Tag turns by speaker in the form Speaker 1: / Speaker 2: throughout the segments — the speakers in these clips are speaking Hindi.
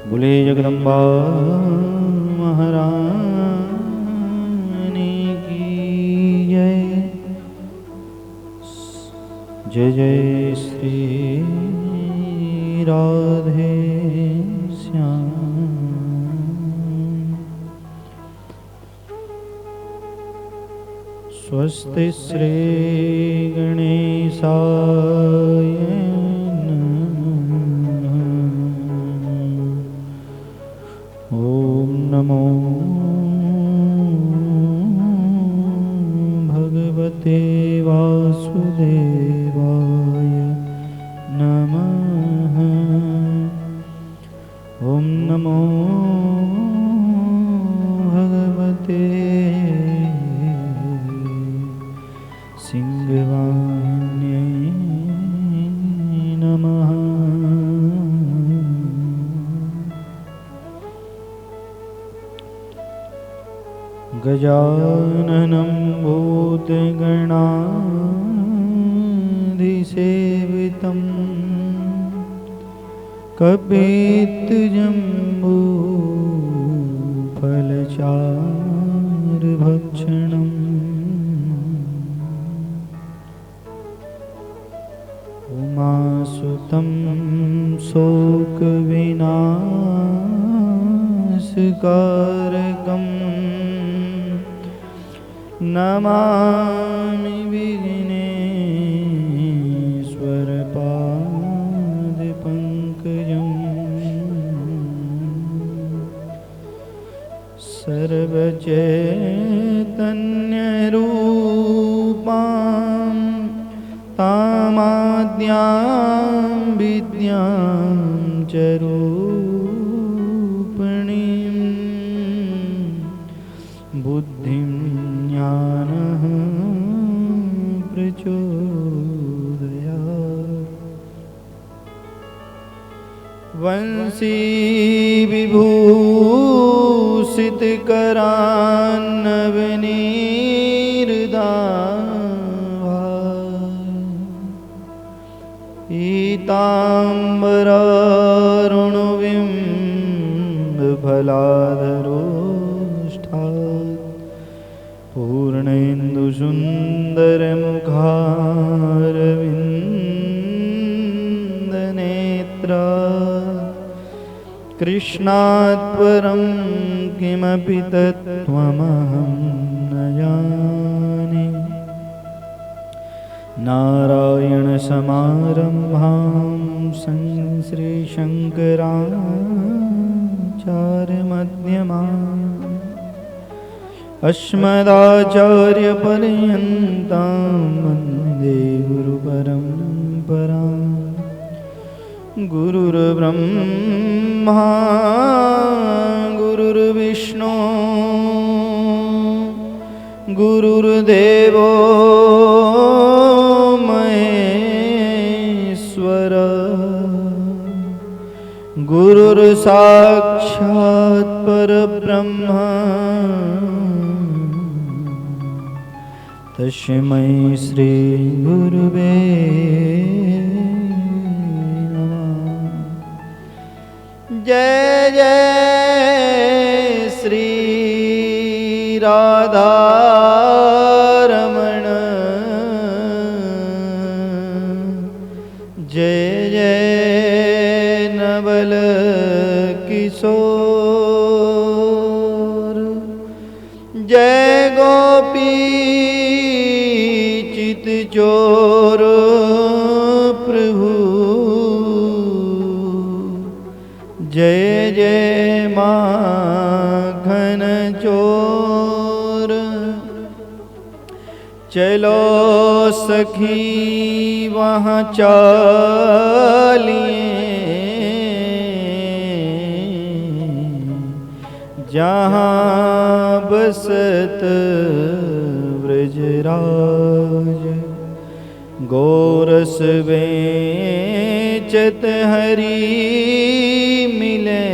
Speaker 1: बोले जगदम्बा महारानी की जय। जय जय श्री राधे श्याम। स्वस्ति श्री गणेशाय ओम नमो भगवते वासुदेवाय नमः। ओम नमो भगवते सिंहवाहिन्यै नमः। गजाननं भूतगणाधिसेवितं कपित्थजम्बूफलचारुभक्षणम् उमासुतं शोकविनाशकारकम् नमामि विघ्नेश्वरपादपङ्कजम्। सर्वचैतन्यरूपां तामाद्यां विद्यां च रूपिणीं बुद्धिं ज्ञानः प्रचोदयात्। वंशी विभूषितकरान्नवनीर्दाभा पीताम्बरारुणविम्बफलाधरोष्ठात् पूर्णेन्दुसुन्दरमुखारविन्दनेत्रा कृष्णात् परं किमपि तत्त्वमहं न जाने। नारायणसमारम्भां श्रीशङ्कराचार्यमध्यमाम् अस्मदाचार्यपर्यन्तां वन्दे गुरुपरम्पराम्। गुरुर्ब्रह्मा गुरुर्विष्णु गुरुर्देवो महेश्वर गुरुर्साक्षात् परब्रह्म तस्मै श्री गुरुवे नमः। जय जय श्री राधारमण जय जय नवल किशोर जय गोपी चितचोर प्रभु जय जय माखन चोर। चलो सखी वहाँ चालिए जहाँ बसत ब्रजराज गोरस बेचत हरि मिले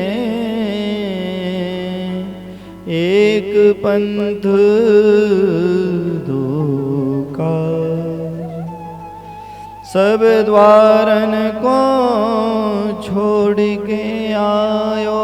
Speaker 1: एक पंथ दो काज। सब द्वारन को छोड़ के आयो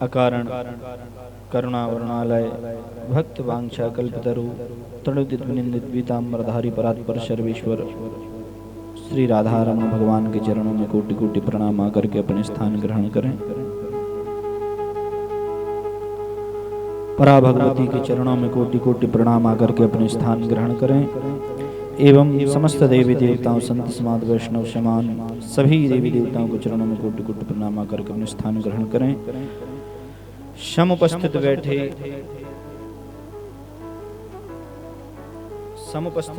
Speaker 1: अकारण करुणा वर्णालय भक्त वांछा कल्पतरु तड़ुदित विनिंदित पीताम्बरधारी परात्पर सर्वेश्वर श्री राधा रमण भगवान के चरणों में कोटि कोटि प्रणाम आकर के अपने स्थान ग्रहण करें। परा भगवती के चरणों में कोटि कोटि प्रणाम आकर के अपने स्थान ग्रहण करें एवं समस्त देवी देवताओं संत समाज वैष्णव समान सभी देवी देवताओं के चरणों में कोटि कोटि प्रणाम आकर के अपने स्थान ग्रहण करें। समुपस्थित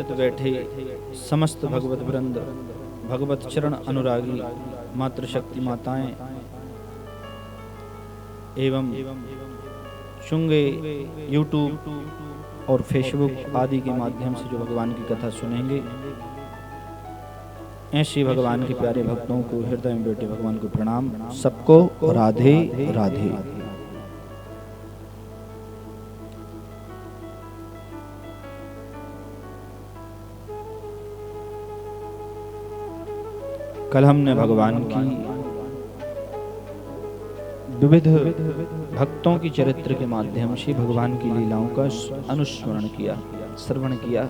Speaker 1: बैठे समस्त भगवत वृंद भगवत चरण अनुरागी मातृशक्ति माताएं एवं चुंगे यूट्यूब और फेसबुक आदि के माध्यम से जो भगवान की कथा सुनेंगे, ऐसे भगवान के प्यारे भक्तों को हृदय में बैठे भगवान को प्रणाम। सबको राधे राधे। कल हमने भगवान की विविध भक्तों की चरित्र के माध्यम से भगवान की लीलाओं का अनुस्मरण किया, श्रवण किया।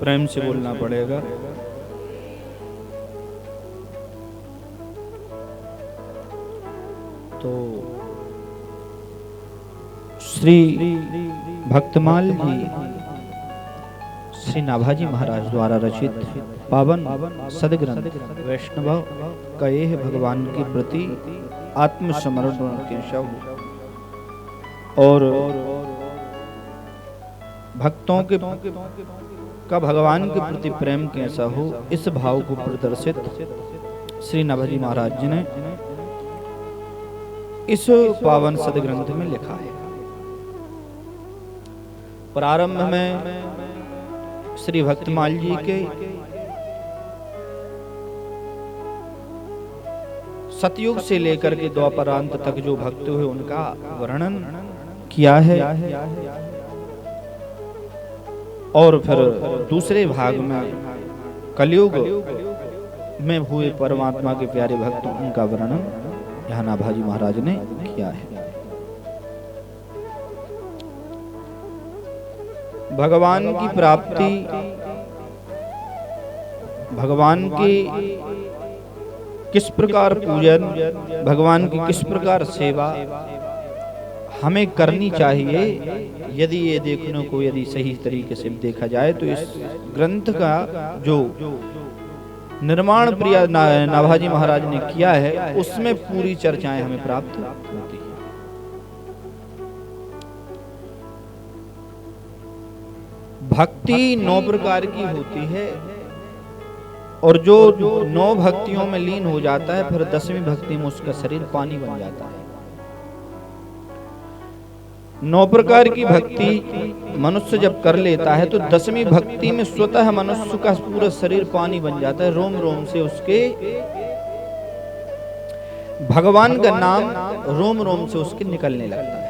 Speaker 1: प्रेम से बोलना पड़ेगा। तो श्री भक्तमाल जी श्री नाभाजी महाराज द्वारा रचित पावन सदग्रंथ वैष्णव कहे भगवान के प्रति आत्मसमर्पण के शब्द और भक्तों के का भगवान के प्रति प्रेम कैसा हो, इस भाव को प्रदर्शित श्री नाभाजी महाराज जी ने इस पावन सदग्रंथ में लिखा है। प्रारंभ में श्री भक्तमाल जी के सतयुग से लेकर के द्वापरांत तक जो भक्त हुए उनका वर्णन किया है और फिर दूसरे भाग में कलयुग में हुए परमात्मा के प्यारे भक्तों उनका वर्णन यहाँ नाभाजी महाराज ने किया है। भगवान की प्राप्ति, भगवान की किस प्रकार पूजन, भगवान की किस प्रकार सेवा हमें करनी चाहिए, यदि ये देखने को यदि सही तरीके से देखा जाए तो इस ग्रंथ का जो निर्माण प्रिय नाभाजी महाराज ने किया है उसमें पूरी चर्चाएं हमें प्राप्त होती है। भक्ति 9 प्रकार की होती है और जो 9 भक्तियों में लीन हो जाता है फिर 10वीं भक्ति में उसका शरीर पानी बन जाता है। 9 प्रकार की भक्ति मनुष्य जब कर लेता है तो 10वीं भक्ति में स्वतः मनुष्य का पूरा शरीर पानी बन जाता है। रोम रोम से उसके भगवान का नाम रोम रोम से उसके निकलने लगता है।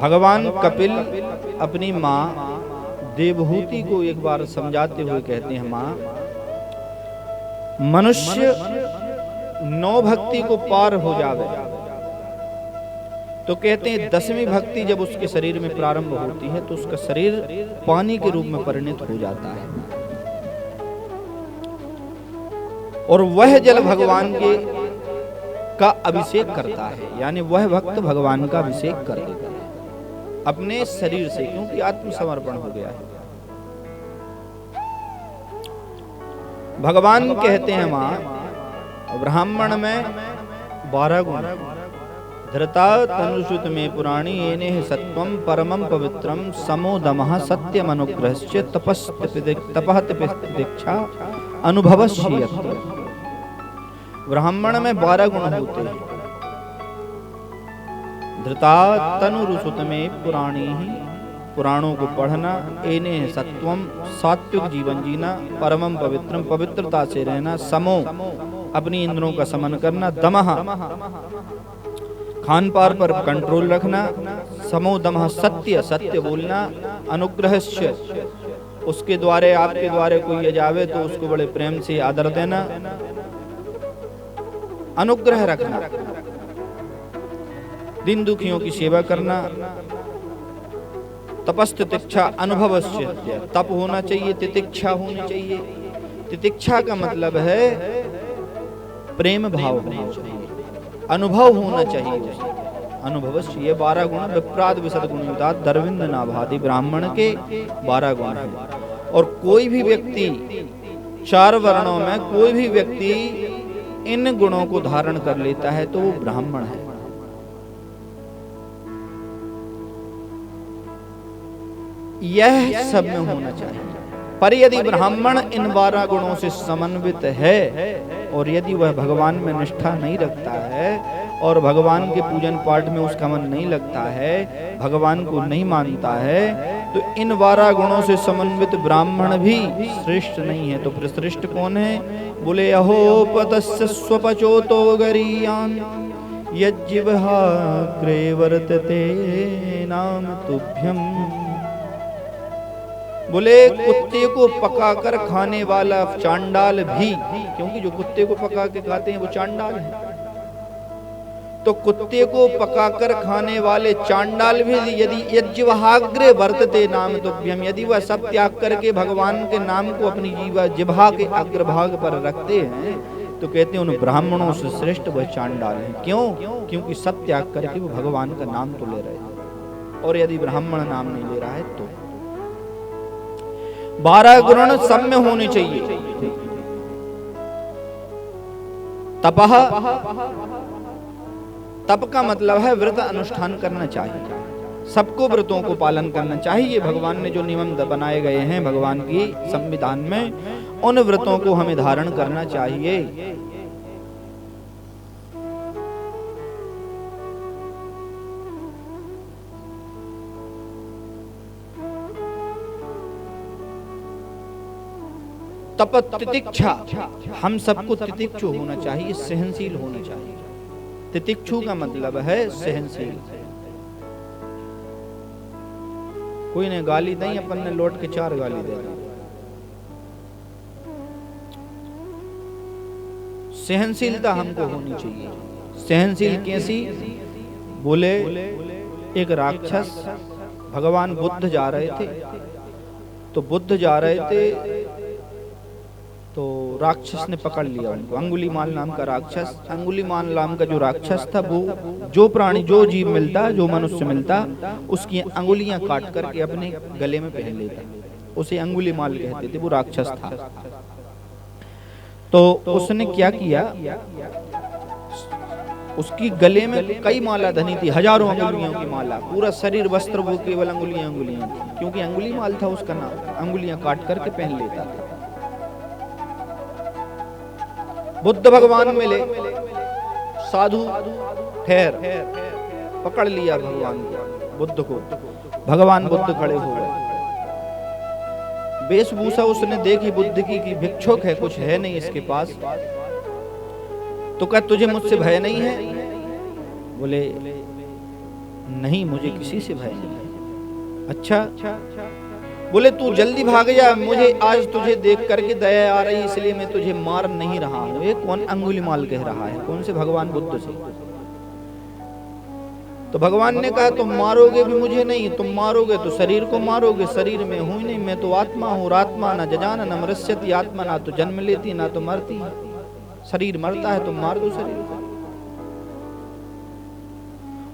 Speaker 1: भगवान कपिल अपनी माँ देवहूति को एक बार समझाते हुए कहते हैं, माँ मनुष्य 9 भक्ति को पार हो जावे तो कहते हैं 10वीं भक्ति जब उसके शरीर में प्रारंभ होती है तो उसका शरीर पानी के रूप में परिणत हो जाता है और वह जल भगवान के का अभिषेक करता है, यानी वह भक्त भगवान का अभिषेक कर देता है अपने शरीर से, क्योंकि आत्मसमर्पण हो गया है। भगवान कहते हैं मां ब्राह्मण में 12 गुण, धृता तनुसुत में पुराणी येने सत्वम परमं पवित्रम समोदमः सत्यमनुग्रहश्च तपः तितिक्षा अनुभवस्य। ब्राह्मण में 12 गुण होते हैं। धृता तनुरुसुत में पुराणी ही, पुराणों को पढ़ना, एने सत्वम सात्विक जीवन जीना, परमं पवित्रम पवित्रता से रहना, समो अपनी इंद्रियों का समन करना, दमः खान पान पर कंट्रोल रखना, समो दमः सत्य सत्य बोलना, अनुग्रहस्य उसके द्वारे आपके द्वारे कोई जावे तो उसको बड़े प्रेम से आदर देना, अनुग्रह रखना, दिन दुखियों की सेवा करना, तपस्थ तितिक्षा अनुभवस्य, तप होना चाहिए, तितिक्षा होनी चाहिए। तितिक्षा का मतलब है प्रेम भाव होना चाहिए, अनुभव होना चाहिए। अनुभवस्य ये 12 गुण विप्राद विशद गुणयुता दरविंद नाभादि ब्राह्मण के 12 गुण हैं। और कोई भी व्यक्ति 4 वर्णों में कोई भी व्यक्ति इन गुणों को धारण कर लेता है तो वो ब्राह्मण है। यह सब में होना चाहिए। पर यदि ब्राह्मण इन 12 गुणों से समन्वित है और यदि वह भगवान में निष्ठा नहीं रखता है और भगवान के पूजन पाठ में उसका मन नहीं लगता है, भगवान को नहीं मानता है, तो इन 12 गुणों से समन्वित ब्राह्मण भी श्रेष्ठ नहीं है। तो फिर श्रेष्ठ कौन है? बोले अहोपतस्य स्वपचोतो गरीयान यज्जिह्वाग्रे वर्तते नाम तुभ्यम। बोले कुत्ते को पकाकर खाने वाला चांडाल भी, क्योंकि जो कुत्ते को पका के खाते हैं वो चांडाल है, तो कुत्ते को पकाकर खाने वाले चांडाल भी यदि यज्जिह्वाग्रे वर्तते नाम तुभ्यम, यदि वह सब त्याग करके भगवान के नाम को अपनी जिह्वा के अग्रभाग पर रखते हैं तो कहते हैं उन ब्राह्मणों से श्रेष्ठ वह चांडाल है। क्यों? क्योंकि सब त्याग करके वो भगवान का नाम तो ले रहे हैं, और यदि ब्राह्मण नाम नहीं ले रहा है तो 12 गुण सब में होने चाहिए। तपः, तप का मतलब है व्रत अनुष्ठान करना चाहिए, सबको व्रतों को पालन करना चाहिए। भगवान ने जो नियम बनाए गए हैं भगवान की संविधान में, उन व्रतों को हमें धारण करना चाहिए। तप तितिक्षा, हम सबको तितिक्षु होना चाहिए, सहनशील होना चाहिए। तितिक्षु का मतलब है सहनशील। कोई ने गाली दी, अपन ने लौट के 4 गाली दे दी। सहनशीलता हमको होनी चाहिए। सहनशील कैसी? बोले एक राक्षस, भगवान बुद्ध जा रहे थे, तो बुद्ध जा रहे थे तो राक्षस ने पकड़ लिया उनको। अंगुलीमाल नाम का राक्षस, अंगुलीमाल नाम का जो राक्षस था वो जो प्राणी, जो जीव मिलता, जो मनुष्य मिलता, उसकी अंगुलियां काट करके अपने गले में पहन लेता, उसे अंगुलीमाल कहते थे, वो राक्षस था। तो उसने क्या किया, उसकी गले में कई माला धनी थी, हजारों अंगुलियों की माला, पूरा शरीर वस्त्र वो केवल अंगुलियां अंगुलियां थी, क्योंकि अंगुलीमाल था उसका नाम, अंगुलियां काट करके पहन लेता था। बुद्ध भगवान मिले, साधु ठहर, पकड़ लिया भगवान बुद्ध को। भगवान बुद्ध खड़े हो गए, वेशभूषा उसने देखी बुद्ध की कि भिक्षुक है, कुछ है नहीं इसके पास। तो क्या तुझे मुझसे भय नहीं है? बोले नहीं, मुझे किसी से भय नहीं है। अच्छा, बोले तू जल्दी भाग जा, मुझे आज तुझे देख करके दया आ रही, इसलिए मैं तुझे मार नहीं रहा हूं। ये कौन अंगुलीमाल कह रहा है? कौन से? भगवान बुद्ध से। तो भगवान ने कहा तुम मारोगे भी मुझे नहीं, तुम मारोगे तो शरीर को मारोगे, शरीर में हूं नहीं, मैं तो आत्मा हूं। आत्मा न जजान न मृष्यति, आत्मा ना तो जन्म लेती ना तो मरती, शरीर मरता है, तुम मार दो शरीर को।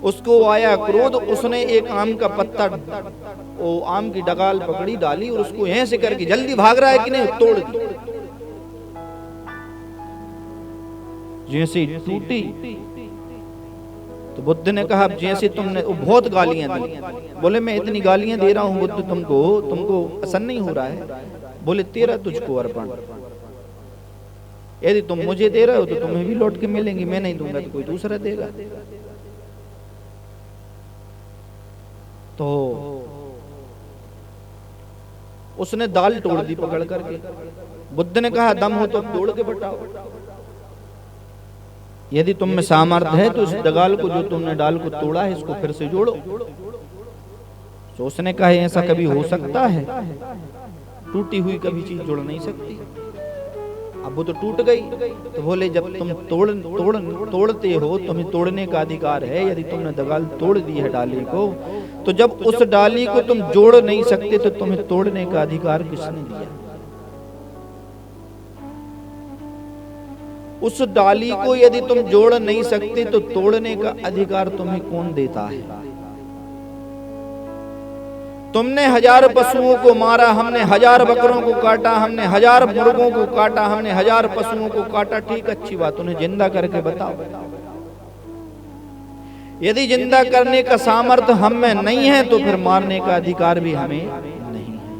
Speaker 1: उसको आया क्रोध, उसने एक आम का पत्ता, वो आम की डगाल पकड़ी, डाली और उसको ऐसे करके, जल्दी भाग रहा है कि नहीं, तोड़ दी। जैसे टूटी तो बुद्ध ने कहा जैसे तुमने, बहुत गालियां दी। बोले मैं इतनी गालियां दे रहा हूं बुद्ध तुमको, तुमको पसंद नहीं हो रहा है? बोले तेरा तुझको अर्पण, यदि तुम मुझे दे रहे हो तो तुम्हें भी लौट के मिलेंगी, मैं नहीं दूंगा तो कोई दूसरा देगा। तो उसने दाल तोड़ दी पकड़ करके। बुद्ध ने कहा दम हो तो तोड़ के बताओ, यदि तुम में सामर्थ्य है तो इस दगाल को, जो तुमने डाल को तोड़ा है, इसको फिर से जोड़ो। तो उसने कहा ऐसा कभी हो सकता है? टूटी हुई कभी चीज जुड़ नहीं सकती। अब वो तो टूट गई। तो बोले जब तुम तोड़ते हो, तुम्हें तोड़ने का अधिकार है। यदि तुमने दगाल तोड़ दी है डाली को, तो जब उस डाली को तुम जोड़ नहीं सकते तो तुम्हें तोड़ने का अधिकार किसने दिया? उस डाली को यदि तुम जोड़ नहीं सकते तो तोड़ने का अधिकार तुम्हें कौन देता है? तुमने 1000 पशुओं को मारा, हमने 1000 बकरों को काटा, हमने 1000 मुर्गों को काटा, हमने 1000 पशुओं को काटा। ठीक, अच्छी बात, उन्हें जिंदा करके बताओ। यदि जिंदा करने का सामर्थ्य हम में नहीं है तो फिर मारने का अधिकार भी हमें नहीं है।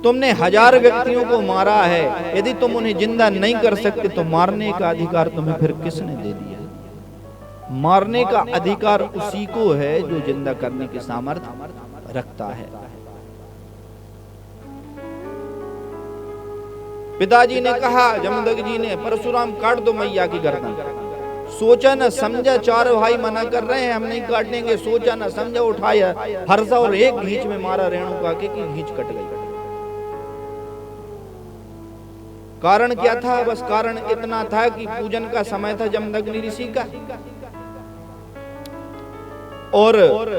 Speaker 1: तुमने 1000 व्यक्तियों को मारा है, यदि तुम उन्हें जिंदा नहीं कर सकते तो मारने का अधिकार तुम्हें फिर किसने दे दिया? मारने का अधिकार उसी को है जो जिंदा करने के सामर्थ्य रखता है। पिताजी ने कहा, जमदग्नि जी ने, परशुराम काट दो मैया की गर्दन। सोचा न समझा, 4 भाई मना कर रहे हैं हम नहीं काटेंगे। सोचा न समझा, उठाया हर्षा और एक घींच में मारा रेणुका के, की घींच कट गई। कारण क्या था? बस कारण इतना था कि पूजन का समय था जमदग्नि ऋषि का, और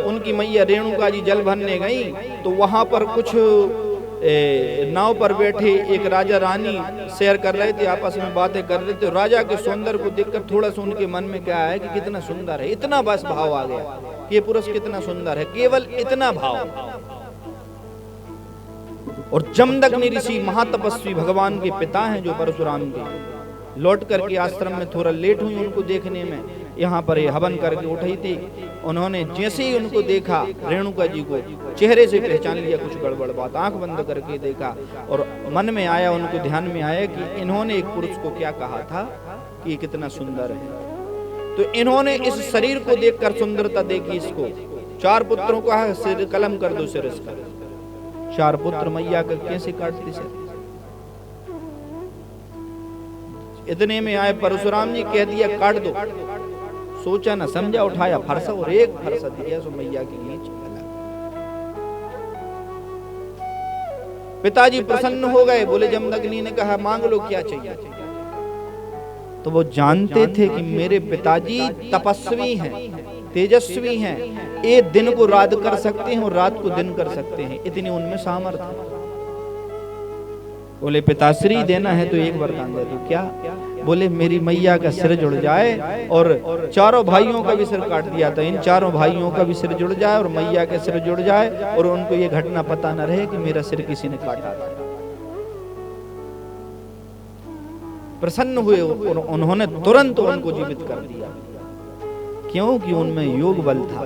Speaker 1: उनकी मैया रेणुका जी जल भरने गई तो वहां पर कुछ नाव पर बैठे एक राजा रानी सैर कर रहे थे, आपस में बातें कर रहे थे। राजा के सौंदर्य को देखकर थोड़ा सा उनके मन में क्या है कि कितना सुंदर है, इतना बस भाव आ गया कि ये पुरुष कितना सुंदर है, केवल इतना भाव। और जमदग्नि ऋषि महातपस्वी भगवान के पिता हैं जो परशुराम के, लौट करके आश्रम में थोड़ा लेट हुई उनको देखने में। यहाँ पर ये हवन करके उठी थी। उन्होंने जैसे ही उनको देखा, रेणुका जी को चेहरे से पहचान लिया कुछ गड़बड़ बात। आंख बंद करके देखा और मन में आया, उनको ध्यान में आया कि इन्होंने एक पुरुष को क्या कहा था कि ये कितना सुंदर है। तो इन्होंने इस शरीर को देखकर सुंदरता देखी इसको। 4 पुत्रों को कहा सिर कलम कर दो सिर इसका। 4 पुत्र मैया का कैसे काटते सिर? इतने में आए परशुराम जी, कह दिया काट दो। सोचा न समझा, उठाया फरसा और एक फरसा दिया सो मैया की घींच। पिताजी प्रसन्न हो गए। बोले जमदग्नि ने कहा मांग लो क्या चाहिए। तो वो जानते थे कि मेरे पिताजी तपस्वी हैं, तेजस्वी हैं, एक दिन को रात कर सकते हैं और रात को दिन कर सकते हैं, इतनी उनमें सामर्थ्य है। बोले पिताश्री देना है तो एक वरदान दे दो। क्या? बोले मेरी मैया का सिर जुड़ जाए और 4 भाइयों का भी सिर काट दिया था, इन 4 भाइयों का भी सिर जुड़ जाए और मैया का सिर जुड़ जाए और उनको ये घटना पता न रहे कि मेरा सिर किसी ने काटा था। प्रसन्न हुए और उन्होंने तुरंत उनको जीवित कर दिया। क्योंकि उनमें योग बल था,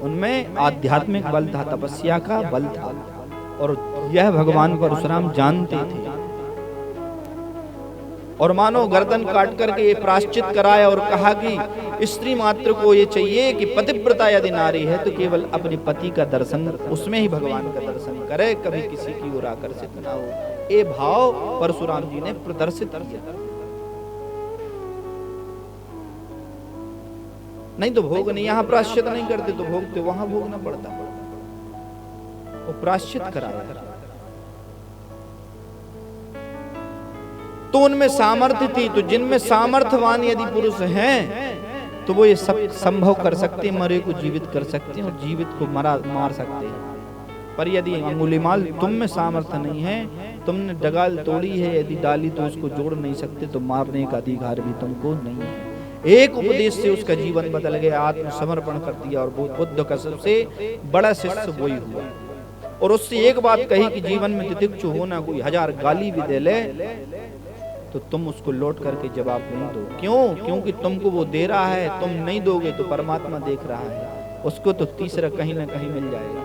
Speaker 1: उनमें आध्यात्मिक बल था, तपस्या का बल था, और यह भगवान परशुराम जानते थे। और मानो गर्दन काट करके ये प्रायश्चित कराया और कहा कि स्त्री मात्र को ये चाहिए कि पतिव्रता यदि नारी है तो केवल अपने पति का दर्शन, उसमें ही भगवान का दर्शन करे, कभी किसी की ओर आकर्षित ना हो। ये भाव परशुराम जी ने प्रदर्शित किया। नहीं तो भोग नहीं, यहाँ प्रायश्चित नहीं करते तो भोग तो वहां भोगना पड़ता, वो प्रायश्चित कराया। तो उनमें सामर्थ्य थी। तो जिनमें सामर्थ्यवान यदि पुरुष हैं तो वो ये सब संभव कर सकते हैं, मरे को जीवित कर सकते हैं और जीवित को मार सकते हैं। पर यदि अंगुलीमाल तुम में सामर्थ्य नहीं है, तुमने डगाल तोड़ी है, यदि डाली तो उसको जोड़ नहीं सकते, तो मारने का अधिकार भी तुमको नहीं है। एक उपदेश से उसका जीवन बदल गया, आत्मसमर्पण कर दिया और बुद्ध का सबसे बड़ा शिष्य वही हुआ। और उससे एक बात कही कि जीवन में तितिक्षु होना, कोई 1000 गाली भी दे ले तो तुम उसको लौट करके जवाब नहीं दो। क्यों? क्योंकि तुमको वो दे रहा है, तुम नहीं दोगे तो परमात्मा देख रहा है, उसको तो तीसरा कहीं ना कहीं मिल जाएगा।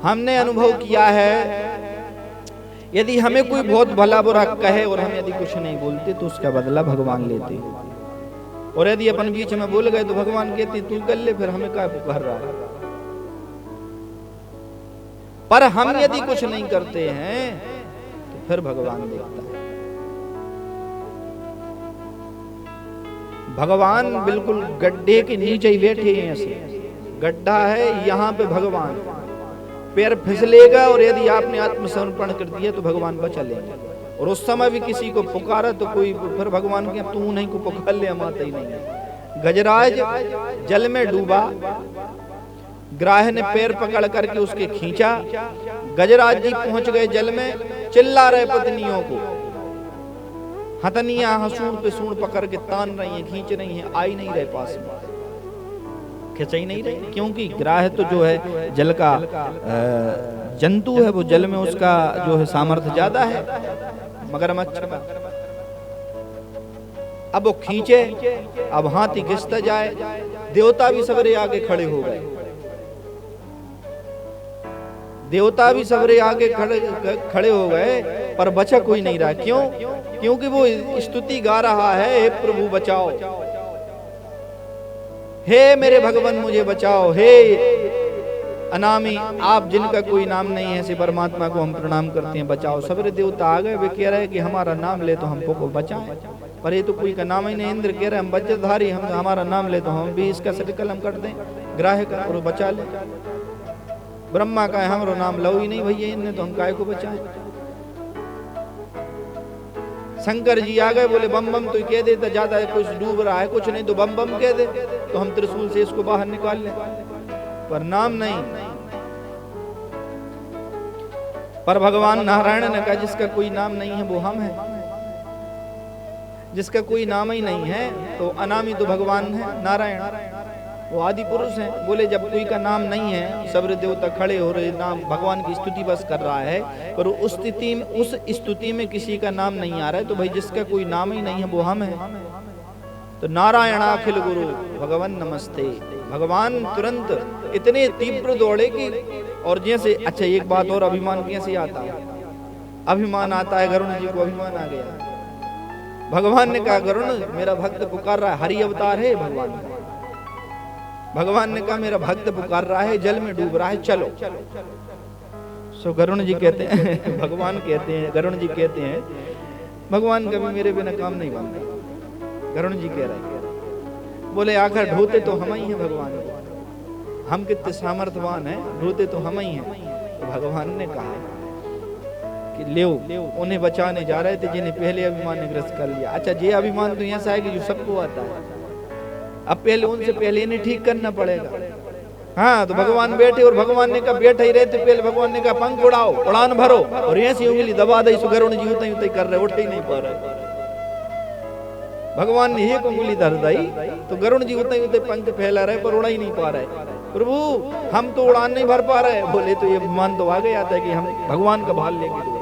Speaker 1: हमने अनुभव किया है, यदि हमें कोई बहुत भला बुरा कहे और हम यदि कुछ नहीं बोलते तो उसका बदला भगवान लेते, और यदि अपन बीच में बोल गए तो भगवान कहते तू कर ले, फिर हमें क्या पुकार रहा है। पर हम यदि कुछ नहीं करते हैं तो फिर भगवान देखता है। भगवान बिल्कुल गड्ढे के नीचे ही बैठे हैं, ऐसे गड्ढा है, यहाँ पे भगवान, पैर फिसलेगा और यदि आपने आत्मसमर्पण कर दिया तो भगवान बचा लेंगे। और उस समय भी किसी को पुकारा तो कोई फिर भगवान के तू नहीं को पुकार ले, हम आते ही नहीं। गजराज जल में डूबा, ग्राह ने पैर पकड़ करके उसके खींचा, गजराज जी पहुंच गए जल में, चिल्ला रहे पत्नियों को, हथनियां हसूड़ पे सूड़ पकड़ के तान रही हैं, खींच रही हैं, आई नहीं रहे पास में, खिंच ही नहीं रहे। क्योंकि ग्राह तो जो है जल का जंतु है, वो जल में उसका जो है सामर्थ्य ज्यादा है मगरमच्छ का। अब वो खींचे, अब हाथी घिसता जाए, देवता भी सबरे आगे खड़े हो गए, देवता भी सबरे आगे खड़े हो गए, पर बचा कोई नहीं रहा। क्यों? क्योंकि वो स्तुति गा रहा है, हे प्रभु बचाओ, हे मेरे भगवान मुझे बचाओ, हे अनामी आप जिनका कोई नाम नहीं है, ऐसे परमात्मा को हम प्रणाम करते हैं, बचाओ। सबरे देवता आ गए, वे कह रहे हैं कि हमारा नाम ले तो हमको बचाएं, पर ये तो कोई का नाम ही नहीं। इंद्र कह रहे हैं हम वज्रधारी, हम हमारा नाम ले तो हम भी इसका सटकलम कर दें ग्राह का और बचा ले। ब्रह्मा का है हमारा नाम लो ही नहीं भैया इनने, तो हम काय को बचाएं। शंकर जी आ गए, बोले बम बम तो कह देता, ज्यादा कुछ डूब रहा है कुछ नहीं तो बम बम कह दे तो हम त्रिशूल से इसको बाहर निकाल लें, पर नाम नहीं। पर भगवान नारायण ने कहा जिसका कोई नाम नहीं है वो हम हैं, जिसका कोई नाम ही नहीं है तो अनामी तो भगवान है नारायण, वो आदि पुरुष हैं। बोले जब कोई का नाम नहीं है, सब देवता खड़े हो रहे, नाम भगवान की स्तुति बस कर रहा है, पर उस स्तुति में किसी का नाम नहीं आ रहा है, तो भाई जिसका कोई नाम ही नहीं है वो हम है। तो नारायण अखिल गुरु भगवान नमस्ते। भगवान तुरंत इतने तीव्र दौड़े कि, और जैसे अच्छा एक बात और, अभिमान कैसे आता है? अभिमान आता है, गरुण जी को अभिमान आ गया। भगवान ने कहा गरुण मेरा भक्त पुकार रहा है, हरि अवतार है भगवान। भगवान ने कहा मेरा भक्त पुकार रहा है, जल में डूब रहा है, चलो। सो गरुण जी कहते हैं भगवान कहते हैं, गरुण जी कहते हैं भगवान कभी मेरे बिना काम नहीं बनता। गरुण जी कह रहे हैं, बोले आखिर ढोते तो हम ही हैं भगवान, हम कितने सामर्थ्यवान हैं, ढोते तो हम ही हैं। तो भगवान ने कहा कि ले उन्हें बचाने जा रहे थे जिन्हें पहले अभिमान ने ग्रस्त कर लिया। अच्छा ये अभिमान तो यहाँ से आएगी जो सबको आता है, अब पहले उनसे पहले इन्हें ठीक करना पड़ेगा। हाँ तो भगवान बैठे, और भगवान ने कहा बैठे ही रहते, पहले भगवान ने कहा पंख उड़ाओ, उड़ान भरो, और ऐसी उंगली दबा दी, गरुण जी उतई उतई कर रहे, उठ ही नहीं पा रहे। भगवान ने एक उंगली धर दी तो गरुण जी उतई उतई पंख फैला रहे, पर उड़ा ही नहीं पा रहे। प्रभु हम तो उड़ान नहीं भर पा रहे। बोले तो ये मान तो आगे आता है कि हम भगवान का भाल लेके।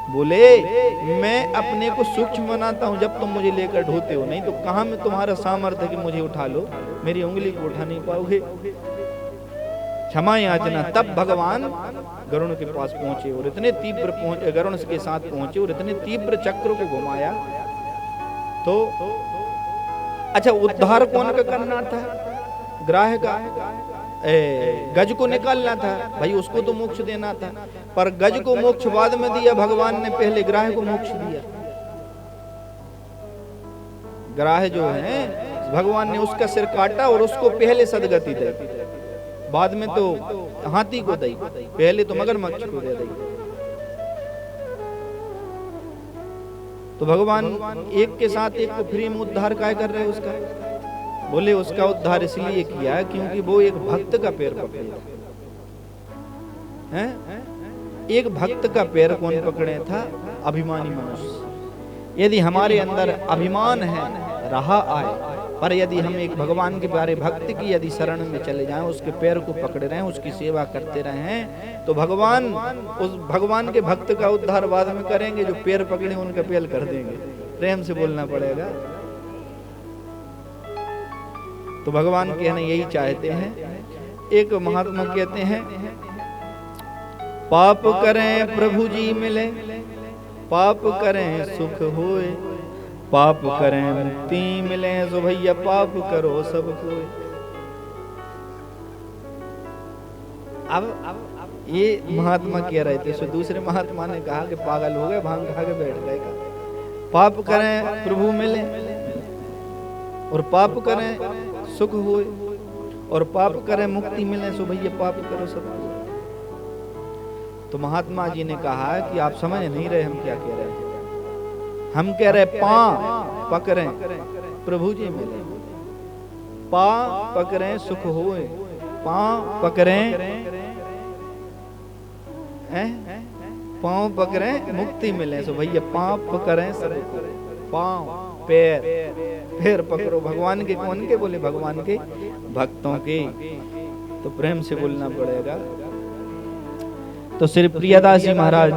Speaker 1: बोले मैं अपने को सूक्ष्म बनाता हूं जब तुम मुझे लेकर ढोते हो, नहीं तो कहां में तुम्हारा सामर्थ्य कि मुझे उठा लो, मेरी उंगली को उठा नहीं पाओगे। क्षमा याचना। तब भगवान गरुण के पास पहुंचे और इतने तीव्र पहुंचे, गरुण के साथ पहुंचे और इतने तीव्र चक्र को घुमाया। तो अच्छा उद्धार कौन का करना था? ग्राह का, गज को निकालना था भाई, उसको तो मोक्ष देना था, पर गज को मोक्ष बाद में दिया भगवान ने, पहले ग्राह को मोक्ष दिया। ग्राह जो है भगवान ने उसका सिर काटा और उसको पहले सदगति दी, बाद में तो हाथी को दी, पहले तो मगरमच्छ को दे दी। तो भगवान एक के साथ एक को फ्री में उद्धार काय कर रहे उसका? बोले उसका उद्धार इसलिए किया क्योंकि वो एक भक्त का पैर पकड़े हैं। एक भक्त का पैर कौन पकड़े था? अभिमानी मनुष्य। यदि हमारे अंदर अभिमान है, रहा आए पर यदि हम एक भगवान के प्यारे भक्त की यदि शरण में चले जाएं, उसके पैर को पकड़े रहें, उसकी सेवा करते रहें, तो भगवान उस भगवान के भक्त का उद्धार बाद में करेंगे। जो पैर पकड़े उनका पैर कर देंगे। प्रेम से बोलना पड़ेगा। तो भगवान कहना यही चाहते हैं। एक महात्मा कहते हैं, पाप करें प्रभु जी मिले, पाप करें सुख होए, पाप करें मुक्ति मिले, सो भैया पाप करो सब कोई। अब ये महात्मा कह रहे थे, सो दूसरे महात्मा ने कहा कि पागल हो गए, भांग खा के बैठ गए। पाप करें प्रभु मिले और पाप करें सुख होए और पाप करें मुक्ति मिले, सो भैया पाप करो सब कोई। तो महात्मा जी ने कहा कि आप समझ नहीं रहे हम क्या कह रहे हैं। हम कह रहे पां पकड़ें प्रभु जी मिले, पां पकड़ें सुख होए, पां पकड़ें पांव पकड़ें मुक्ति मिले, सो भैया पांव पकड़ें सब। पांव पैर, पैर पकड़ो भगवान के। कौन के? बोले भगवान के भक्तों के। तो प्रेम से बोलना पड़ेगा। तो श्री प्रियदास जी महाराज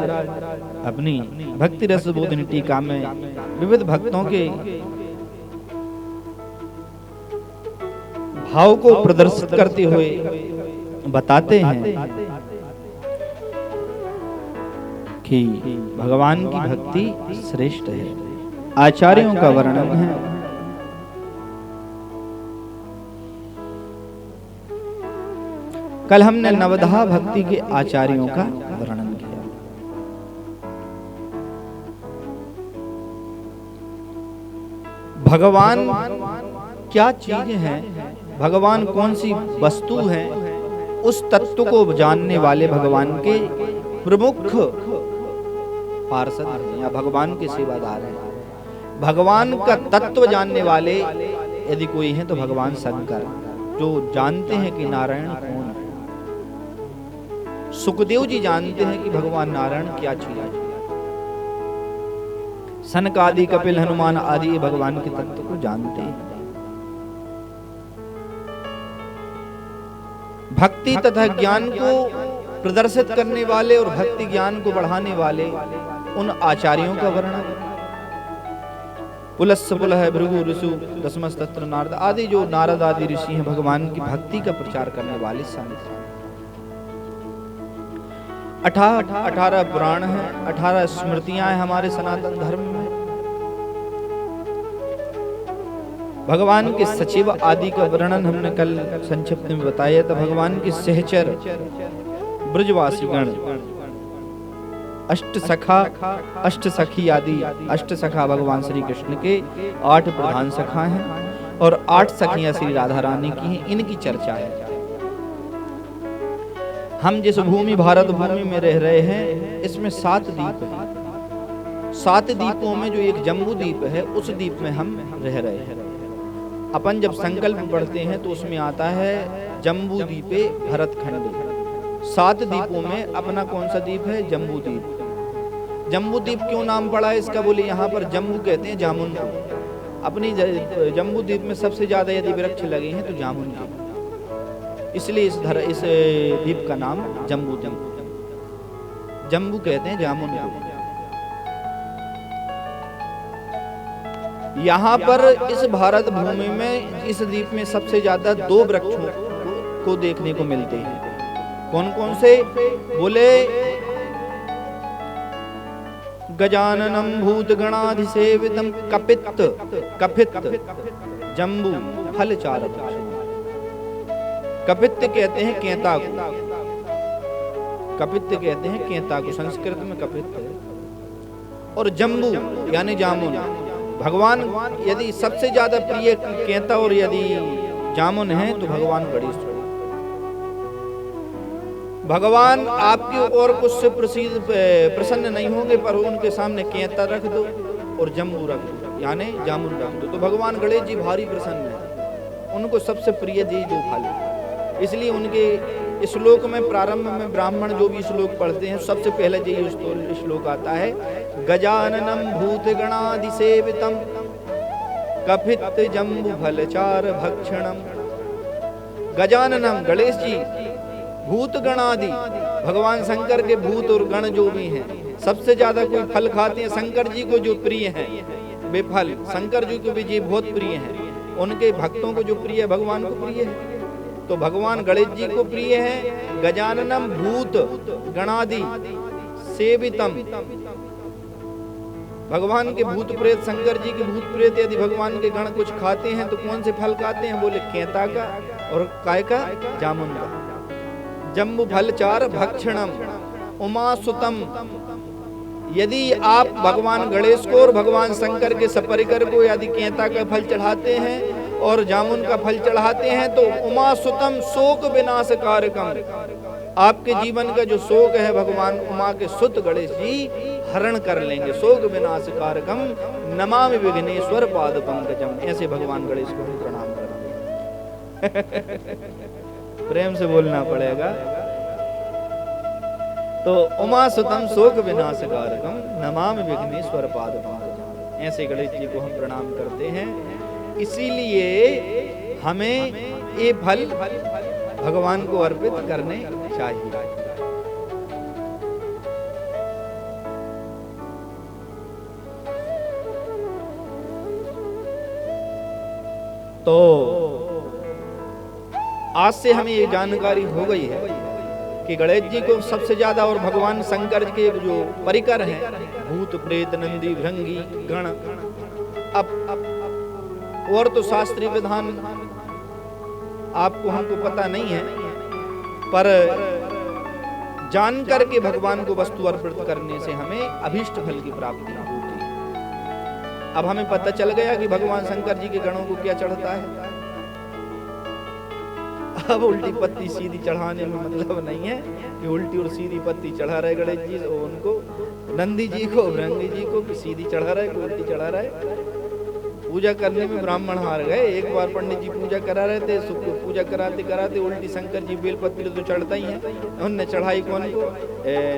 Speaker 1: अपनी भक्ति रस बोधिनी टीका में विविध भक्तों के भाव को प्रदर्शित करते हुए बताते हैं कि भगवान की भक्ति श्रेष्ठ है। आचार्यों का वर्णन है। कल हमने नवधा भक्ति के आचार्यों का वर्णन किया। भगवान क्या चीज है, भगवान कौन सी वस्तु है, उस तत्व को जानने वाले भगवान के प्रमुख पार्षद हैं या भगवान के सेवादार हैं। भगवान का तत्व जानने वाले यदि कोई है तो भगवान शंकर, जो जानते हैं कि नारायण कौन है। सुखदेव जी जानते हैं कि भगवान नारायण क्या चीज है। सनक आदि, कपिल, हनुमान आदि भगवान के तत्व को जानते हैं। भक्ति तथा ज्ञान को प्रदर्शित करने वाले और भक्ति ज्ञान को बढ़ाने वाले उन आचार्यों का वर्णन। पुलस्स पुलह भृगु ऋषु दशमस्तत्र नारद आदि जो नारद आदि ऋषि हैं, भगवान की भक्ति का प्रचार करने वाले संत। 18 पुराण हैं, 18 स्मृतियां हैं हमारे सनातन धर्म में। भगवान के सचिव आदि का वर्णन हमने कल संक्षिप्त में बताया था। भगवान के सहचर ब्रजवासी गण, अष्ट सखा, अष्ट सखी आदि। अष्ट सखा भगवान श्री कृष्ण के 8 प्रधान सखा हैं और 8 सखियां श्री राधा रानी की हैं। इनकी चर्चा है। हम जिस भूमि भारत भूमि में रह रहे हैं, इसमें 7 द्वीप हैं। 7 द्वीपों में जो एक जम्बू द्वीप है, उस द्वीप में हम रह रहे हैं। अपन जब संकल्प पढ़ते हैं तो उसमें आता है जम्बू द्वीपे भरतखंडे। 7 द्वीपों में अपना कौन सा द्वीप है? जम्बू द्वीप। जम्बू द्वीप क्यों नाम पड़ा है इसका? बोले यहाँ पर जम्बू कहते हैं जामुन को। अपनी जम्बू द्वीप में सबसे ज्यादा यदि वृक्ष लगे हैं तो जामुन के, इसलिए इस द्वीप का नाम जम्बू द्वीप। जम्बू कहते हैं जामुन को। यहाँ पर इस भारत भूमि में इस द्वीप में सबसे ज्यादा 2 वृक्षों को देखने को मिलते हैं। कौन कौन से? बोले गजाननम भूत गणाधिसेवितम कपित्त, कपित्त जम्बू फलचारक। कपित्त कहते हैं केंता को, कपित्त कहते हैं केंता को, संस्कृत में कपित्त है। और जम्बू यानी जामुन। भगवान यदि सबसे ज्यादा प्रिय केंता और यदि जामुन है तो भगवान गणेश। भगवान आपके और कुछ से प्रसन्न नहीं होंगे, पर उनके सामने केंता रख दो और जम्बू रख दो यानी जामुन रख दो तो भगवान गणेश जी भारी प्रसन्न है। उनको सबसे प्रिय जी 2 फल। इसलिए उनके श्लोक में प्रारंभ में ब्राह्मण जो भी श्लोक पढ़ते हैं, सबसे पहले यही श्लोक आता है, गजाननम भूत गणाधिसेवितम
Speaker 2: कपित जम्बु फलचार भक्षणम। गजाननम गणेश जी भूत गणादि, भगवान शंकर के भूत और गण जो भी हैं, सबसे ज्यादा कोई फल खाते हैं शंकर जी को जो प्रिय हैं, वे फल शंकर जी को भी जी बहुत प्रिय हैं। उनके भक्तों को जो प्रिय है भगवान को प्रिय है। तो भगवान गणेश जी को प्रिय है। गजाननम भूत गणादि सेवितम, भगवान के भूत प्रेत, शंकर जी के भूत प्रेत यदि भगवान के गण कुछ खाते हैं तो कौन से फल खाते हैं? बोले केता का और काय का? जामुन का। जम्बु फलचार भक्षणम उमा सुतम, यदि आप भगवान गणेश को और भगवान शंकर के सपरिकर को यदि केता का फल चढ़ाते हैं और जामुन का फल चढ़ाते हैं तो उमा सुतम शोक विनाश कारकम, आपके जीवन का जो शोक है भगवान उमा के सुत गणेश जी हरण कर लेंगे। शोक विनाश कारकम नमामि विघ्नेश्वर पाद पंकजम, ऐसे भगवान गणेश को हम प्रणाम करते हैं। प्रेम से बोलना पड़ेगा। तो उमा सुतम शोक विनाश कारकम नमामि विघ्नेश्वर पाद पंकजम, ऐसे गणेश जी को हम प्रणाम करते हैं। इसीलिए हमें ये फल भगवान को अर्पित करने चाहिए। तो आज से हमें ये जानकारी हो गई है कि गणेश जी को सबसे ज्यादा और भगवान शंकर के जो परिकर हैं भूत प्रेत नंदी भृंगी गण, अब और तो शास्त्रीय विधान आपको हमको पता नहीं है, पर जान करके भगवान को वस्तु अर्पित करने से हमें अभीष्ट फल की प्राप्ति होती है। अब हमें पता चल गया कि भगवान शंकर जी के गणों को क्या चढ़ता है। अब उल्टी पत्ती सीधी चढ़ाने में मतलब नहीं है कि उल्टी और सीधी पत्ती चढ़ा रहे गणेश जी उनको, नंदी जी को भृंगी जी को सीधी चढ़ा रहे को उल्टी चढ़ा रहे। पूजा करने में ब्राह्मण हार गए। एक बार पंडित जी पूजा करा रहे थे, सबको पूजा कराते कराते उल्टी शंकर जी बेलपत्री तो चढ़ता ही है, उन्होंने चढ़ाई कौन को?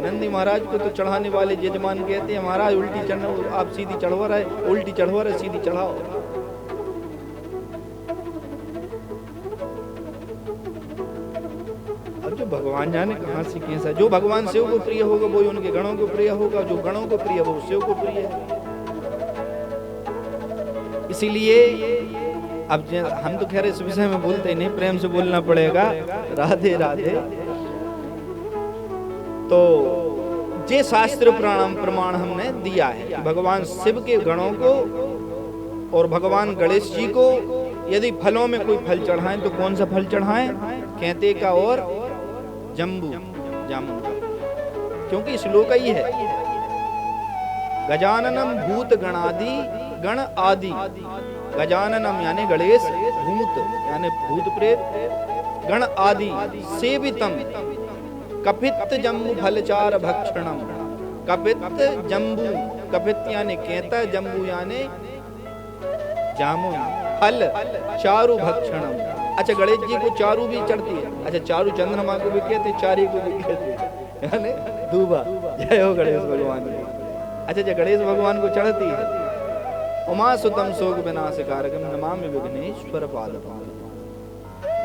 Speaker 2: नंदी महाराज को। तो चढ़ाने वाले यजमान कहते हैं महाराज उल्टी चढ़ना, आप सीधी चढ़वा रहे, उल्टी चढ़वा रहे, सीधी चढ़ाओ। अब जो भगवान जाने कहाँ से कैसा, जो भगवान शिव को प्रिय होगा वो उनके गणों को प्रिय होगा, जो गणों को प्रिय वो शिव को प्रिय है। इसीलिए अब हम तो खैर इस विषय में बोलते नहीं, प्रेम से बोलना पड़ेगा। राधे राधे। तो ये शास्त्र प्रमाण हमने दिया है कि भगवान शिव के गणों को और भगवान गणेश जी को यदि फलों में कोई फल चढ़ाएं तो कौन सा फल चढ़ाएं? केते का और जम्बू जामुन का, क्योंकि श्लोक ही है गजाननम भूत गणादि गण आदि। गजाननम यानी गणेश, भूत यानी भूत प्रेत, गण आदि सेवितम कपित जम्बू फलचार भक्षणम। कपित जम्बू, कपित यानी केता, जम्बू यानी जामुन, फल चारु भक्षणम। अच्छा गणेश जी को चारू भी चढ़ती है। अच्छा चारू चंद्रमा को भी कहते, चारी को भी कहते, यानी दूबा। जय हो गणेश भगवान की। अच्छा जय गणेश भगवान को चढ़ती है। उमा सुतम शोक विनाश कारकम नमामि विघ्नेश्वर पाद पंकजम।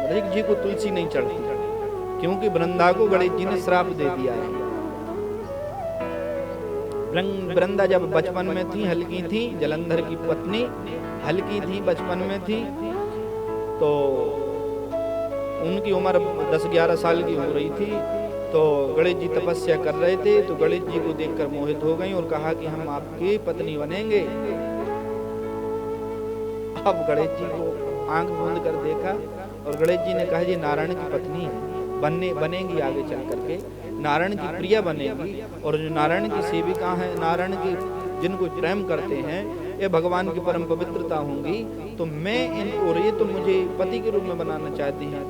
Speaker 2: गणेश जी को तुलसी नहीं चढ़ती क्योंकि वृंदा को गणेश जी ने श्राप दे दिया है। वृंदा जब बचपन में थी, हल्की थी, जलंधर की पत्नी हल्की थी, बचपन में थी, तो उनकी उम्र 10-11 साल की हो रही थी। तो गणेश जी तपस्या कर रहे थे, तो गणेश जी को देखकर मोहित हो गई और कहा कि हम आपकी पत्नी बनेंगे। अब गणेश जी को आंख मूंद कर देखा और गणेश जी ने कहा जी नारायण की पत्नी है, बनेगी आगे चल करके, नारायण की प्रिया बनेगी। और जो नारायण की सेविका है, नारायण की जिनको प्रेम करते हैं, ये भगवान की परम पवित्रता होंगी। तो मैं इनको, और ये तो मुझे पति के रूप में बनाना चाहती हैं।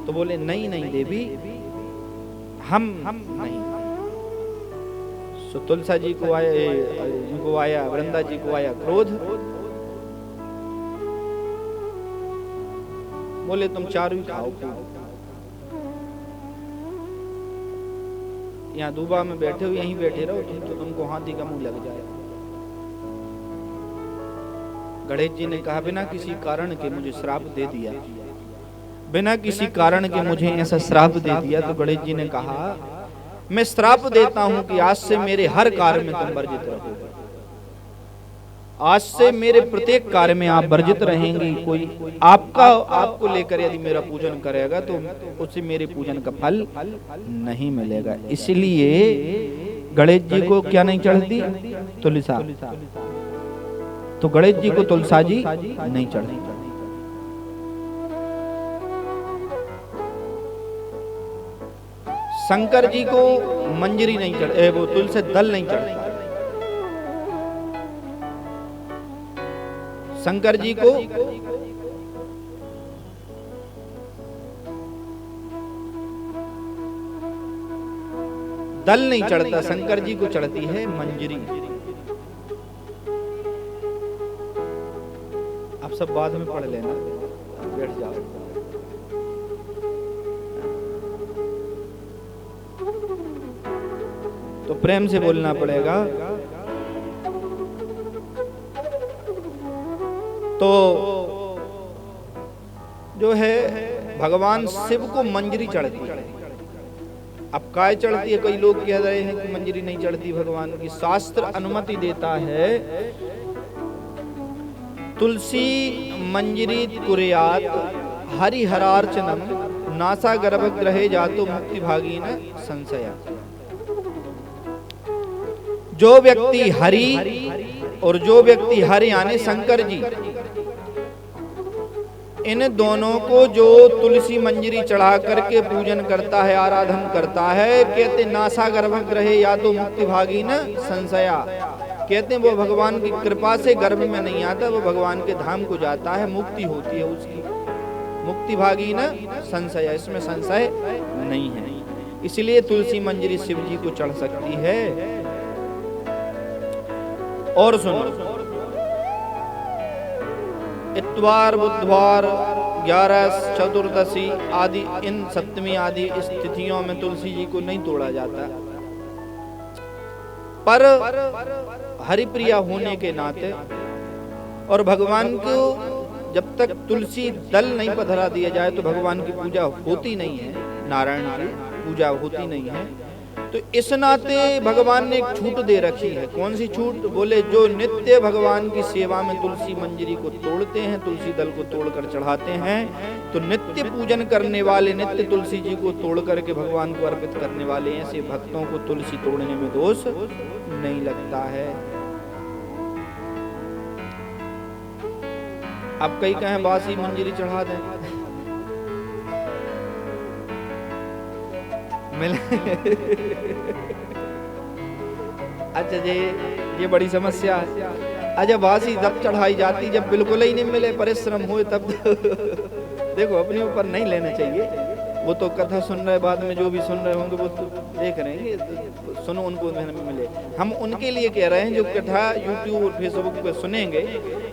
Speaker 2: तो बोले नहीं नहीं देवी, हम नहीं। सो तुलसा जी को आया, वृंदा जी को आया क्रोध। बोले तुम चारू ही खाओ, यहाँ दूबा में बैठे हो, यहीं बैठे रहो, तुमको हाथी का मुंह लग जाए। गणेश जी ने कहा बिना किसी कारण के मुझे श्राप दे दिया, बिना किसी कारण के मुझे ऐसा श्राप दे दिया। तो गणेश जी ने कहा मैं श्राप देता हूं कि आज से मेरे हर कार्य में तुम वर्जित रहोगे, आज से मेरे प्रत्येक कार्य में आप वर्जित रहेंगी। कोई आपको लेकर यदि मेरा पूजन करेगा तो उसे मेरे पूजन का फल नहीं मिलेगा। इसलिए गणेश जी को क्या नहीं चढ़ती? तुलसा। तो गणेश जी को तुलसा जी नहीं चढ़ती। शंकर जी को मंजरी नहीं चढ़, वो तुलसी दल नहीं चढ़ता। शंकर जी को दल नहीं चढ़ता, शंकर जी को चढ़ती है मंजरी। आप सब बाद में पढ़ लेना, बैठ जाओ। तो प्रेम से बोलना पड़ेगा। तो जो है भगवान शिव को मंजरी चढ़ती है। अब काय चढ़ती है? कई लोग कह रहे हैं कि मंजरी नहीं चढ़ती भगवान की। शास्त्र अनुमति देता है तुलसी मंजरी कुर्यात हरिहरार्चनम नासा गर्भग्रहे जातो मुक्ति भागी न संशया। जो व्यक्ति हरि और जो व्यक्ति हरि यानी शंकर जी, इन दोनों को जो तुलसी मंजरी चढ़ा करके पूजन करता है, आराधन करता है, कहते नासा गर्भग्रहे या तो मुक्ति भागी न संशया। कहते हैं वो भगवान की कृपा से गर्भ में नहीं आता, वो भगवान के धाम को जाता है, मुक्ति होती है उसकी। मुक्ति भागी न संशय, इसमें संशय नहीं है। इसलिए तुलसी मंजरी शिव जी को चढ़ सकती है। और सुनो, इतवार, बुधवार, 11, चतुर्दशी आदि इन सप्तमी आदि स्थितियों में तुलसी जी को नहीं तोड़ा जाता। पर हरिप्रिया होने के नाते और भगवान को जब तक तुलसी दल नहीं पधरा दिया जाए तो भगवान की पूजा होती नहीं है, नारायण की पूजा होती नहीं है। तो इस नाते भगवान ने एक छूट दे रखी है। कौन सी छूट? बोले जो नित्य भगवान की सेवा में तुलसी मंजरी को तोड़ते हैं, तुलसी दल को तोड़कर चढ़ाते हैं, तो नित्य पूजन करने वाले, नित्य तुलसी जी को तोड़ करके भगवान को अर्पित करने वाले ऐसे भक्तों को तुलसी तोड़ने में दोष नहीं लगता है। अब कई कहें बासी मंजरी चढ़ा दें, मिले अच्छा जी, ये बड़ी समस्या है। अच्छा बासी जब चढ़ाई जाती, जब बिल्कुल ही नहीं मिले, परिश्रम हुए, तब देखो अपने ऊपर नहीं लेना चाहिए। वो तो कथा सुन रहे, बाद में जो भी सुन रहे होंगे वो तो देख रहे हैं, तो सुनो उनको मिले। हम उनके लिए कह रहे हैं जो कथा यूट्यूब और फेसबुक पे सुनेंगे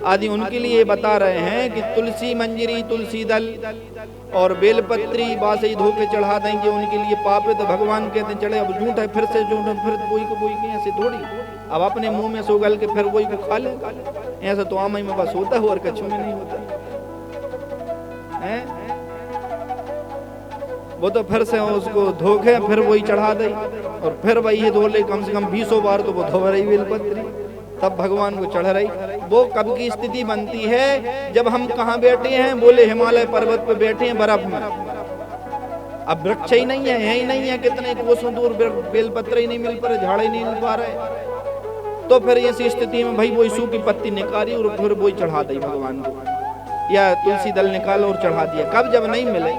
Speaker 2: आदि, उनके लिए बता रहे हैं कि तुलसी मंजरी, तुलसी दल और बेलपत्री बासी धो के चढ़ा देंगे, उनके लिए पाप है। तो भगवान कहते हैं चढ़े, अब झूठ है, फिर से झूठ है, फिर वही को वही के ऐसे थोड़ी। अब अपने मुंह में से उगल के फिर वही को खा ले, ऐसा तो आम में बस होता है और कछु में नहीं होता है। वो तो फिर से उसको धोखे फिर वही चढ़ा दे और फिर वही धो ले, कम से कम 20 बार तो वो धो रही बेलपत्री, तब भगवान को चढ़ रही। वो कब की स्थिति बनती है? जब हम कहाँ बैठे हैं? बोले हिमालय पर्वत पे बैठे हैं, बर्फ में। अब वृक्ष ही नहीं है, ही नहीं है, कितने कोसों दूर बेलपत्र ही नहीं मिल पा रहे, झाड़ ही नहीं मिल पा रहे। तो फिर ऐसी स्थिति में भाई वही सूखी पत्ती निकाली और फिर वही चढ़ा दी भगवान को, या तुलसी दल निकालो और चढ़ा दिया। कब? जब नहीं मिले।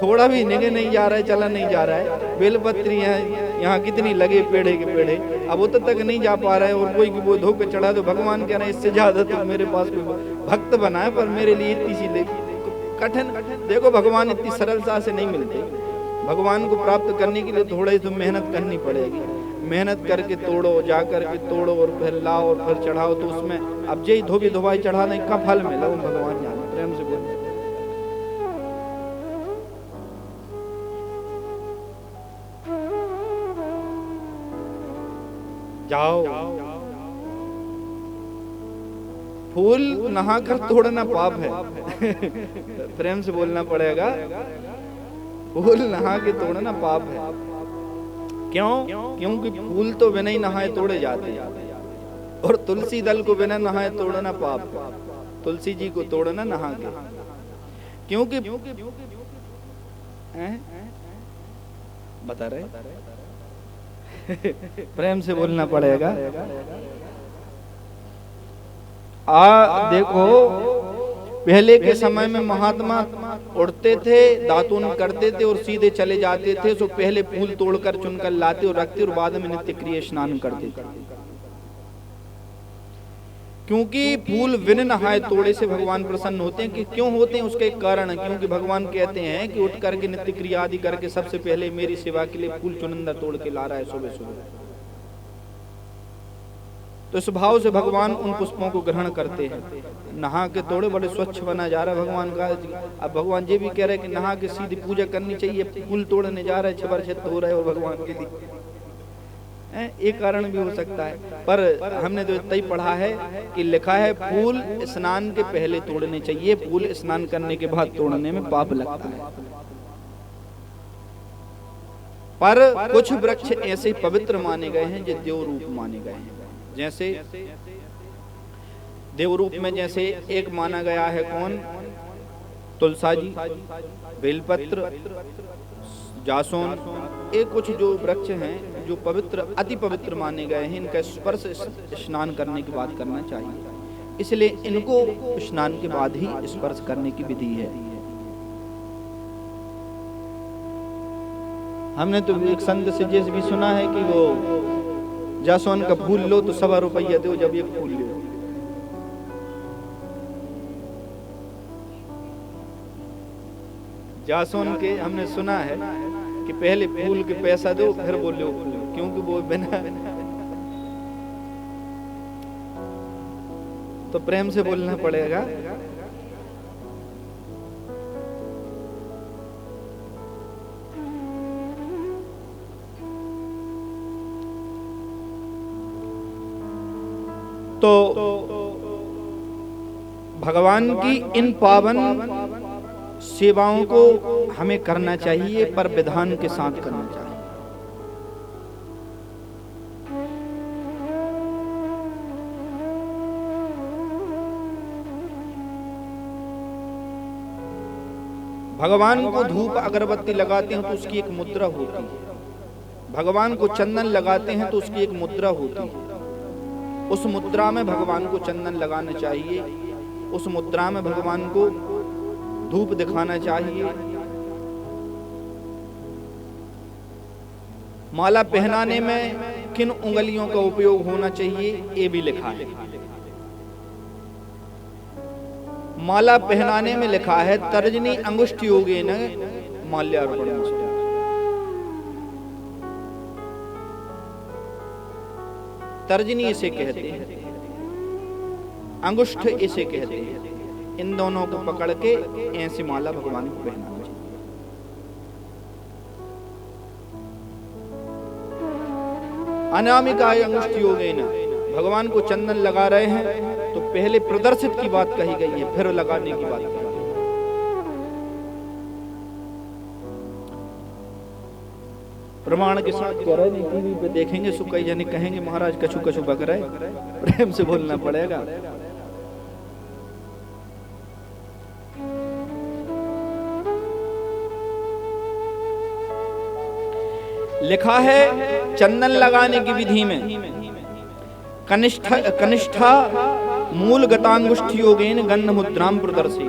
Speaker 2: थोड़ा भी निगे नहीं जा रहा है, चला नहीं जा रहा है। बेलपत्री है यहाँ कितनी लगे, पेड़े के पेड़े, अब वो तक नहीं जा पा रहे और कोई वो धो के चढ़ा दो। भगवान कह रहे हैं इससे ज्यादा तो मेरे पास कोई भक्त बना है, पर मेरे लिए इतनी सी कठिन। देखो भगवान इतनी सरलता से नहीं मिलते। भगवान को प्राप्त करने के लिए थोड़ा ही तो मेहनत करनी पड़ेगी। मेहनत करके तोड़ो, जा करके तोड़ो और फिर लाओ और फिर चढ़ाओ, तो उसमें अब जय धोबी धोबाई चढ़ाने का फल मिला वो भगवान जाने। प्रेम से बोलो जाओ। फूल नहाकर तोड़ना पाप है। प्रेम से बोलना पड़ेगा, फूल नहा के तोड़ना पाप है। क्यों? क्योंकि फूल तो बिना ही नहाए तोड़े जाते हैं, और तुलसी दल को बिना नहाए तोड़ना पाप है। तुलसी जी को तोड़ना नहा के, क्योंकि बता रहे प्रेम से बोलना पड़ेगा। देखो, पहले के समय में महात्मा उड़ते थे, दातून करते थे और सीधे चले जाते थे। तो पहले फूल तोड़कर चुनकर लाते और रखते और बाद में नित्य क्रिया स्नान करते थे। क्योंकि फूल बिन नहाए तोड़े से भगवान प्रसन्न होते हैं। कि क्यों होते हैं? उसका एक कारण है। क्योंकि भगवान कहते हैं कि उठ करके नित्य क्रिया आदि करके सबसे पहले मेरी सेवा के लिए फूल चुनंदा तोड़ के ला रहा है सुबह सुबह। तो इस भाव से भगवान उन पुष्पों को ग्रहण करते हैं। नहा के तोड़े, बड़े स्वच्छ बना जा रहा है भगवान का। अब भगवान ये भी कह रहे हैं कि नहा के सीधी पूजा करनी चाहिए, फूल तोड़ने जा रहा है, छबर छत हो रहा है वो भगवान के लिए। एक कारण भी हो सकता है, पर हमने तो इतना ही पढ़ा है कि लिखा है फूल स्नान के पहले तोड़ने चाहिए, फूल स्नान करने के बाद तोड़ने में पाप लगता है। पर कुछ वृक्ष ऐसे पवित्र माने गए हैं जो देव रूप माने गए हैं। जैसे देव रूप में जैसे एक माना गया है कौन? तुलसा जी, बेलपत्र, जासोन। ये कुछ जो वृक्ष हैं जो पवित्र, अति पवित्र माने गए हैं, इनका स्पर्श स्नान करने के बाद करना चाहिए। इसलिए इनको स्नान के बाद ही स्पर्श करने की विधि है। हमने तो एक संत से जैसे भी सुना है कि वो जासोन का फूल लो तो 1.25 रुपया दो जब एक फूल लो। जासोन के हमने सुना है कि पहले फूल के पैसा दो फिर बोले फूल, क्योंकि वो बिना। तो प्रेम से बोलना पड़ेगा। तो भगवान की इन पावन सेवाओं को हमें करना चाहिए, पर विधान के साथ करना चाहिए। भगवान को धूप अगरबत्ती लगाते हैं तो उसकी एक मुद्रा होती है। भगवान को चंदन लगाते हैं तो उसकी एक मुद्रा होती है। उस मुद्रा में भगवान को चंदन लगाना चाहिए, उस मुद्रा में भगवान को धूप दिखाना चाहिए। माला पहनाने में किन उंगलियों का उपयोग होना चाहिए ये भी लिखा है। माला पहनाने में लिखा है तर्जनी अंगुष्ठ योगेन माल्यार्पणम। तर्जनी इसे कहते हैं, अंगुष्ठ इसे कहते हैं। इन दोनों को पकड़ के ऐसी माला भगवान को पहनाना चाहिए। अनामिकाय अंगुष्ठ योगेन, भगवान को चंदन लगा रहे हैं तो पहले प्रदर्शित की बात कही गई है, फिर लगाने की बात कही गई है। प्रमाण के साथ कह रहे हैं, टीवी पे देखेंगे सो कई जने कहेंगे महाराज कछु कछु बक रहे। प्रेम से बोलना पड़ेगा। लिखा है चंदन लगाने की विधि में कनिष्ठा मूल गतांगुष्ठ योगेन गंध मुद्राम प्रदर्शित।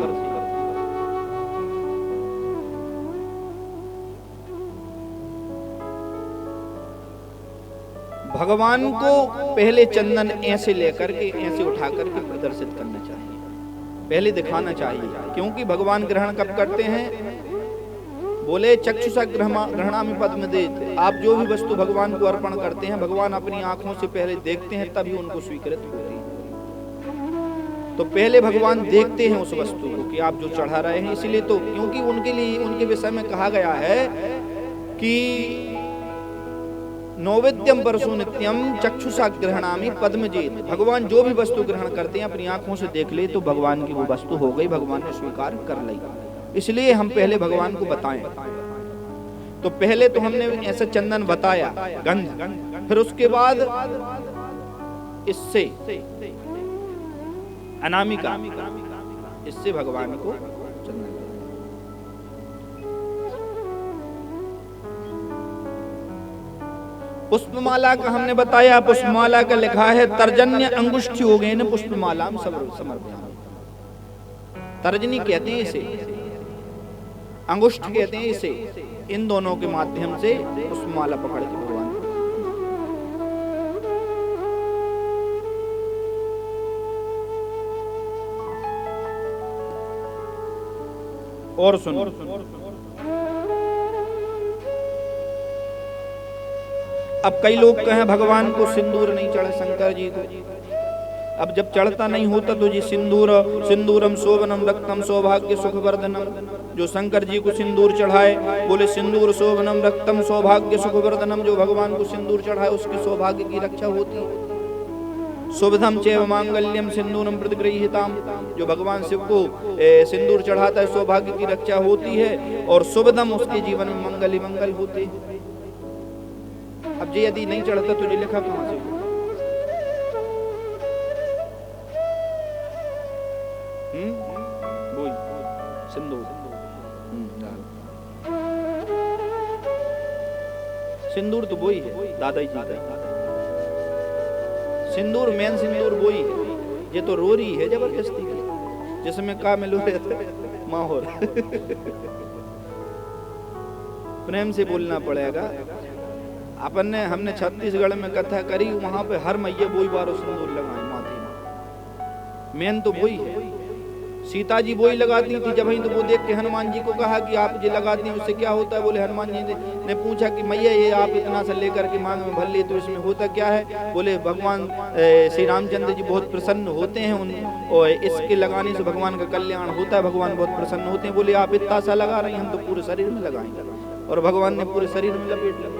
Speaker 2: भगवान को पहले चंदन ऐसे लेकर के ऐसे उठा करके प्रदर्शित करना चाहिए, पहले दिखाना चाहिए। क्योंकि भगवान ग्रहण कब करते हैं? बोले चक्षुषा ग्रहणामि पद्मदेत। आप जो भी वस्तु भगवान को अर्पण करते हैं, भगवान अपनी आंखों से पहले देखते हैं, तभी उनको स्वीकृत होती है। तो पहले भगवान देखते हैं उस वस्तु को कि आप जो चढ़ा रहे हैं। इसीलिए तो, क्योंकि उनके लिए, उनके विषय में कहा गया है कि नौवेद्यम परसु नित्यम चक्षुषा ग्रहणामि पद्मजेत। भगवान जो भी वस्तु ग्रहण करते हैं अपनी आंखों से देख ले तो भगवान की वो वस्तु हो गई, भगवान ने स्वीकार कर ली। इसलिए हम पहले भगवान को बताएं। तो पहले तो हमने ऐसा चंदन बताया गंध, फिर उसके बाद इससे अनामिका, इससे भगवान को चंदन। पुष्पमाला का हमने बताया, पुष्पमाला का लिखा है तर्जन्य अंगुष्ठी हो गए न पुष्पमाला समर्पयामि। तर्जनी कहते हैं इसे, अंगुष्ठ कहते हैं इसे। इन दोनों के माध्यम से पुष्पमाला पकड़ के भगवान और सुनो। अब कई लोग कहें भगवान को सिंदूर नहीं चढ़े शंकर जी को। अब जब चढ़ता नहीं होता तो जी सिंदूरम शोभनम रक्तम सौभाग्य सुखवर्धनम, जो शंकर जी को सिंदूर चढ़ाए बोले सिंदूर शोभनम रक्तम सौभाग्य सुखवर्धनम, जो भगवान को सिंदूर चढ़ाए उसके सौभाग्य की रक्षा होती है। शुभधम चैव मांगल्यम सिंदूरम प्रतिगृहीताम, जो भगवान शिव को सिंदूर चढ़ाता है सौभाग्य की रक्षा होती है, और शुभधम उसके जीवन में मंगल ही मंगल होते हैं। अब जी यदि नहीं चढ़ता तो जी लिखा कहां से? बोल सिंदूर, सिंदूर तो वही है दादाजी का सिंदूर, मेन सिंदूर वही है। ये तो रो रही है जबरदस्ती की, जिसमें का मिलो माहौल प्रेम से बोलना पड़ेगा। अपन ने हमने छत्तीसगढ़ में कथा करी, वहां पे हर मैये वही बारो सिंदूर लगाए माथे में। मेन तो वही है। सीता जी वही लगाती थी। जब तो वो देख के हनुमान जी को कहा कि आप ये लगाती हैं उससे क्या होता है? बोले हनुमान जी ने पूछा कि मैया ये आप इतना सा लेकर के मांग में भर लिए तो इसमें होता क्या है? बोले भगवान श्री रामचंद्र जी बहुत प्रसन्न होते हैं उन, और इसके लगाने से भगवान का कल्याण होता है, भगवान बहुत प्रसन्न होते हैं। बोले आप इतना सा लगा रहे हैं, हम तो पूरे शरीर में लगाएंगे, और भगवान ने पूरे शरीर में लपेट लिया।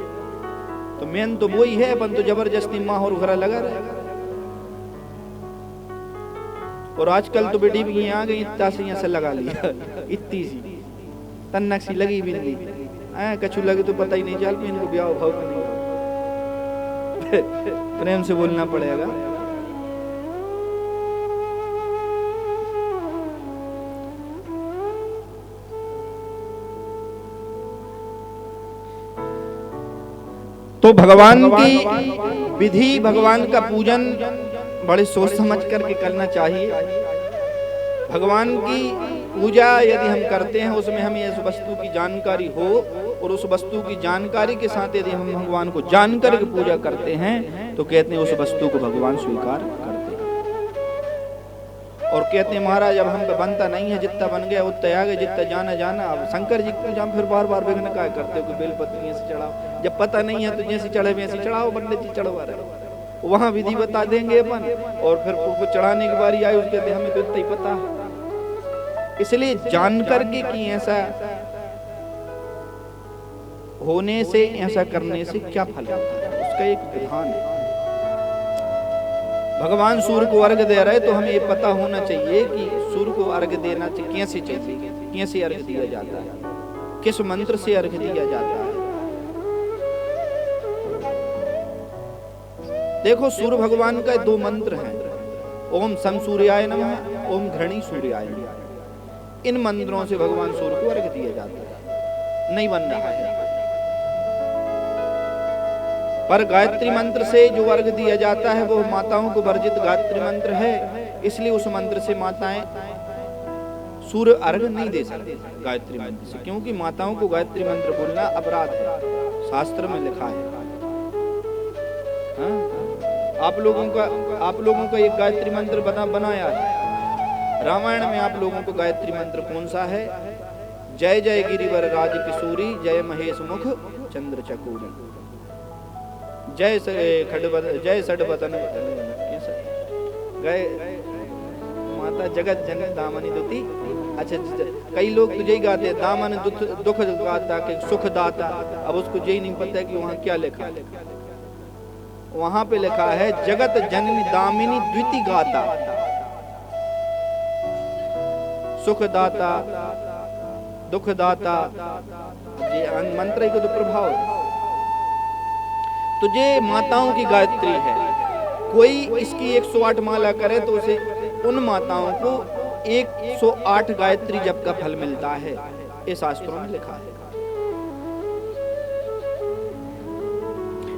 Speaker 2: तो मेन तो वही है, अपन तो जबरदस्ती माहौल घरा लगा रहेगा। और आजकल तो बेटी भी आ गई, इतना से यहाँ से लगा लिया, इतनी सी तन्नक सी लगी भी नहीं, कछु लगे तो पता ही नहीं चल, इनको ब्याह भाव नहीं। प्रेम से बोलना पड़ेगा। तो भगवान की विधि, भगवान का पूजन बड़े सोच समझ करके करना चाहिए। भगवान की पूजा यदि हम करते हैं उसमें हमें इस वस्तु की जानकारी हो, और उस वस्तु की जानकारी के साथ यदि हम भगवान को जान करके पूजा करते हैं तो कहते हैं उस वस्तु को भगवान स्वीकार करते हैं। और कहते हैं महाराज अब हम बनता नहीं है, जितना बन गया उतना आ गया, जितना जाना जाना। अब शंकर जी की पूजा फिर बार बार विघ्न काय करते हो कि बेलपत्री से चढ़ाओ, जब पता नहीं है तो जैसे चढ़े वैसे चढ़ाओ, पंडित जी चढ़वा रहे वहां विधि बता देंगे अपन, और फिर चढ़ाने की बारी आई उसके कहते हमें तो इतना ही पता है। इसलिए जान करके कि ऐसा होने से, ऐसा करने से क्या फल होता है, उसका एक विधान है। भगवान सूर्य को अर्घ दे रहे तो हमें ये पता होना चाहिए कि सूर्य को अर्घ देना कैसे चाहिए, कैसे अर्घ दिया जाता है, किस मंत्र से अर्घ दिया जाता है। देखो सूर्य भगवान का दो मंत्र हैं, ओम सम सूर्याय नमः, ओम घृणी सूर्याय नमः। इन मंत्रों से भगवान सूर्य को अर्घ दिया जाता है, नहीं बन रहा है। पर गायत्री मंत्र से जो अर्घ दिया जाता है वो माताओं को वर्जित गायत्री मंत्र है, इसलिए उस मंत्र से माताएं सूर्य अर्घ नहीं दे सकती गायत्री मंत्र से, क्योंकि माताओं को गायत्री मंत्र बोलना अपराध है, शास्त्र में लिखा है। हाँ? आप लोगों का एक गायत्री मंत्र बनाया है रामायण में। आप लोगों को गायत्री मंत्र कौन सा है? जय जय गिरिवर राज किशोरी, जय महेश मुख चंद्र चकोरी, जय जय षडवदन गए माता जगत जननी दामनी दुती। अच्छा, कई लोग तुझे ही गाते हैं दामन दुख गाता के सुख दाता। अब उसको यही नहीं पता है कि वहाँ क्या लिखा है। वहां पे लिखा है जगत जननी दामिनी द्विति गाता, सुखदाता दुखदाता, ये मंत्र को तो प्रभाव है। तो ये माताओं की गायत्री है। कोई इसकी 108 माला करे तो उसे उन माताओं को 108 गायत्री जप का फल मिलता है, ये शास्त्रों में लिखा है।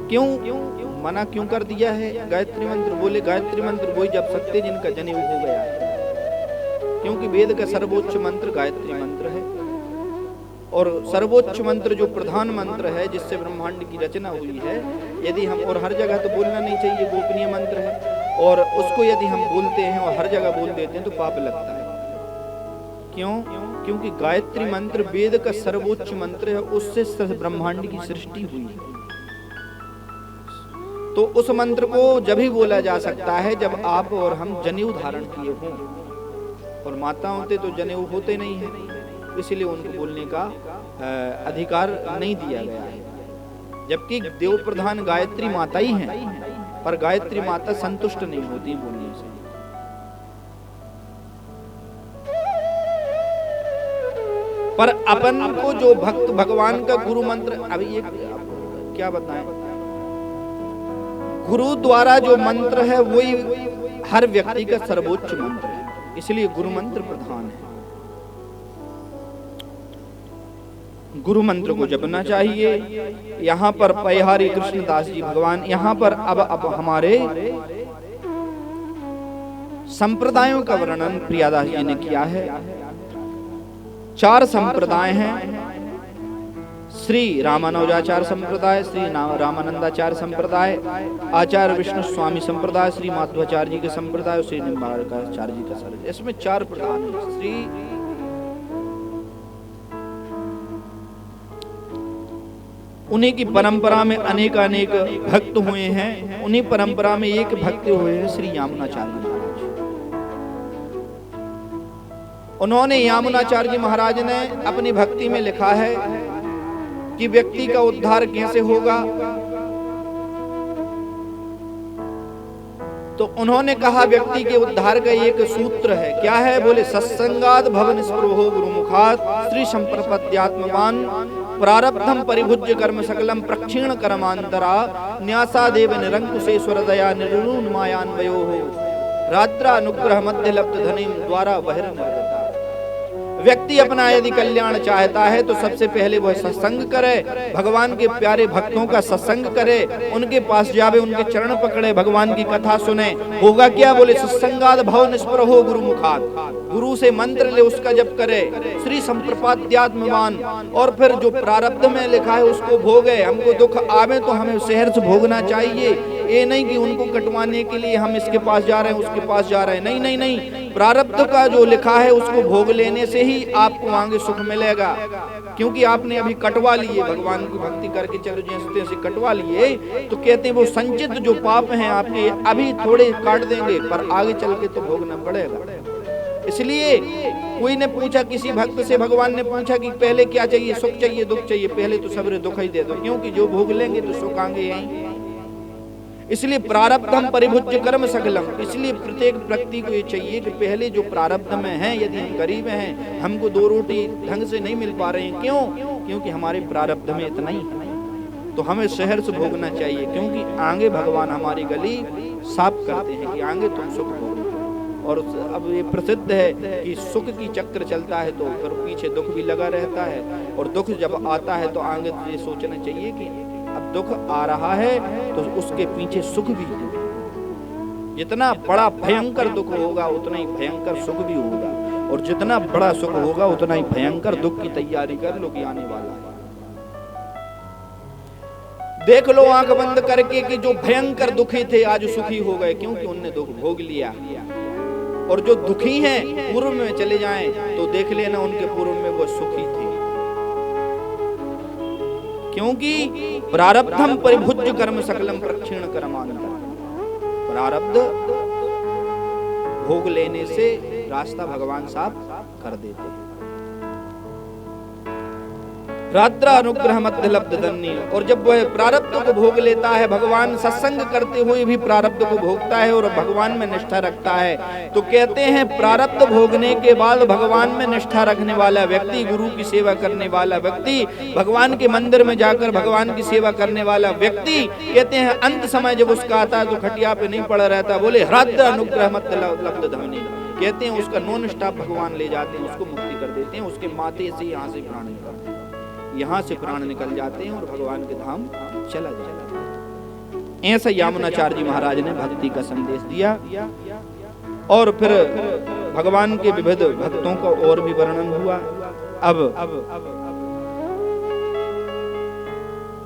Speaker 2: क्यों मना क्यों कर दिया है गायत्री मंत्र? बोले गायत्री मंत्र वही जप सकते जिनका जनेऊ हो गया है, क्योंकि वेद का सर्वोच्च मंत्र गायत्री मंत्र है। और सर्वोच्च मंत्र जो प्रधान मंत्र है जिससे ब्रह्मांड की रचना हुई है, यदि हम, और हर जगह तो बोलना नहीं चाहिए, गोपनीय मंत्र है, और उसको यदि हम बोलते हैं और हर जगह बोल देते हैं तो पाप लगता है। क्यों? क्योंकि गायत्री मंत्र वेद का सर्वोच्च मंत्र है, उससे ब्रह्मांड की सृष्टि हुई है। तो उस मंत्र को जब ही बोला जा सकता है जब आप और हम जनेऊ धारण किए हों, और माता होते तो जनेऊ होते नहीं है, इसलिए उनको बोलने का अधिकार नहीं दिया गया है। जबकि देव प्रधान गायत्री माता ही हैं, पर गायत्री माता संतुष्ट नहीं होती बोलने से। पर अपन को जो भक्त भगवान का गुरु मंत्र, अभी ये क्या बताएं, गुरु द्वारा जो मंत्र है वही हर व्यक्ति का सर्वोच्च मंत्र है, इसलिए गुरु मंत्र प्रधान है। गुरु मंत्र को जपना चाहिए। यहाँ पर पैहारी कृष्णदास जी भगवान, यहाँ पर अब हमारे संप्रदायों का वर्णन प्रियादास जी ने किया है। 4 संप्रदाय हैं, श्री रामानुजाचार्य संप्रदाय, श्री रामानंदाचार्य संप्रदाय, आचार्य विष्णु स्वामी संप्रदाय, श्री माधवाचार्य जी के संप्रदाय, श्री निम्बारकाचार्य जी का संप्रदाय। इसमें 4 प्रधान हैं। श्री उन्हीं की परंपरा में अनेक भक्त हुए हैं, उन्हीं परंपरा में एक भक्त हुए हैं श्री यामुनाचार्य महाराज। उन्होंने, यामुनाचार्य जी महाराज ने अपनी भक्ति में लिखा है कि व्यक्ति का उद्धार कैसे होगा। तो उन्होंने कहा व्यक्ति के उद्धार का एक सूत्र है। क्या है? बोले सत्संगाद भवन स्पृहो गुरुमुखात् श्री संप्रपद्यात्मवान प्रारब्धम परिभुज्य कर्म सकलम प्रक्षीण कर्मांतरा न्यासादेव निरंकुशेश्वर दया निर्णून मायान्वयो रात्रा अनुग्रह मध्य लब्ध धनिम द्वारा बहिर्निर्गता। व्यक्ति अपना यदि कल्याण चाहता है तो सबसे पहले वह सत्संग करे, भगवान के प्यारे भक्तों का सत्संग करे, उनके पास जावे, उनके चरण पकड़े, भगवान की कथा सुने। होगा क्या? बोले सत्संगाद भव निस्पृहो गुरुमुखात्, गुरु से मंत्र ले, उसका जप करे, श्री संप्रपाद्यात्मवान, और फिर जो प्रारब्ध में लिखा है उसको भोगे। हमको दुख आवे तो हमें शहर से भोगना चाहिए, ये नहीं कि उनको कटवाने के लिए हम इसके पास जा रहे हैं उसके पास जा रहे हैं। नहीं नहीं नहीं, प्रारब्ध का जो लिखा है उसको भोग लेने से ही आपको आगे सुख मिलेगा। क्योंकि आपने अभी कटवा लिए, भगवान की भक्ति करके चलो जैसे से कटवा लिए, तो कहते हैं वो संचित जो पाप हैं आपके अभी थोड़े काट देंगे, पर आगे चल के तो भोगना पड़ेगा। इसलिए कोई ने पूछा, किसी भक्त से भगवान ने पूछा कि पहले क्या चाहिए, सुख चाहिए दुख चाहिए? पहले तो सबरे दुख ही दे दो, क्योंकि जो भोग लेंगे तो सुख आएंगे यहीं। इसलिए प्रारब्धम परिभुज्य कर्म सकलम, इसलिए प्रत्येक व्यक्ति को ये चाहिए कि पहले जो प्रारब्ध में है, यदि हम गरीब हैं, हमको 2 रोटी ढंग से नहीं मिल पा रहे हैं, क्यों? क्योंकि हमारे प्रारब्ध में इतना ही है, तो हमें शहर से भोगना चाहिए। क्योंकि आगे भगवान हमारी गली साफ करते हैं कि आगे तुम सुख भोगो। और अब ये प्रसिद्ध है कि सुख की चक्र चलता है तो फिर पीछे दुख भी लगा रहता है, और दुख जब आता है तो आगे ये सोचना चाहिए कि अब दुख आ रहा है तो उसके पीछे सुख भी है। जितना बड़ा भयंकर दुख होगा उतना ही भयंकर सुख भी होगा, और जितना बड़ा सुख होगा उतना ही भयंकर दुख की तैयारी कर लो कि आने वाला है। देख लो आंख बंद करके कि जो भयंकर दुखी थे आज सुखी हो गए, क्योंकि उनने दुख भोग लिया। और जो दुखी हैं पूर्व में चले जाएं तो देख लेना उनके पूर्व में वो सुखी थे। क्योंकि प्रारब्धम परिभुज्य कर्म सकलम प्रक्षीण कर्मांतर, प्रारब्ध भोग लेने से रास्ता भगवान साफ कर देते हैं। रात्र अनुग्रह मध्य लब्ध धन्य। और जब वह प्रारब्ध को भोग लेता है, भगवान सत्संग करते हुए भी प्रारब्ध को भोगता है और भगवान में निष्ठा रखता है, तो कहते हैं प्रारब्ध भोगने के बाद भगवान में निष्ठा रखने वाला व्यक्ति, गुरु की सेवा करने वाला व्यक्ति, भगवान के मंदिर में जाकर भगवान की सेवा करने वाला व्यक्ति, कहते हैं अंत समय जब उसका आता है तो खटिया पे नहीं पड़ा रहता, बोले रात्र अनुग्रह मध्य लब्ध धन्य। कहते हैं उसका नॉन स्टॉप भगवान ले जाते हैं, उसको मुक्ति कर देते हैं, उसके माथे से यहाँ से प्राण निकलते हैं, यहाँ से प्राण निकल जाते हैं और भगवान के धाम चला जाता है। ऐसा यामुनाचार्य जी महाराज ने भक्ति का संदेश दिया। और फिर भगवान के विविध भक्तों का और भी वर्णन हुआ। अब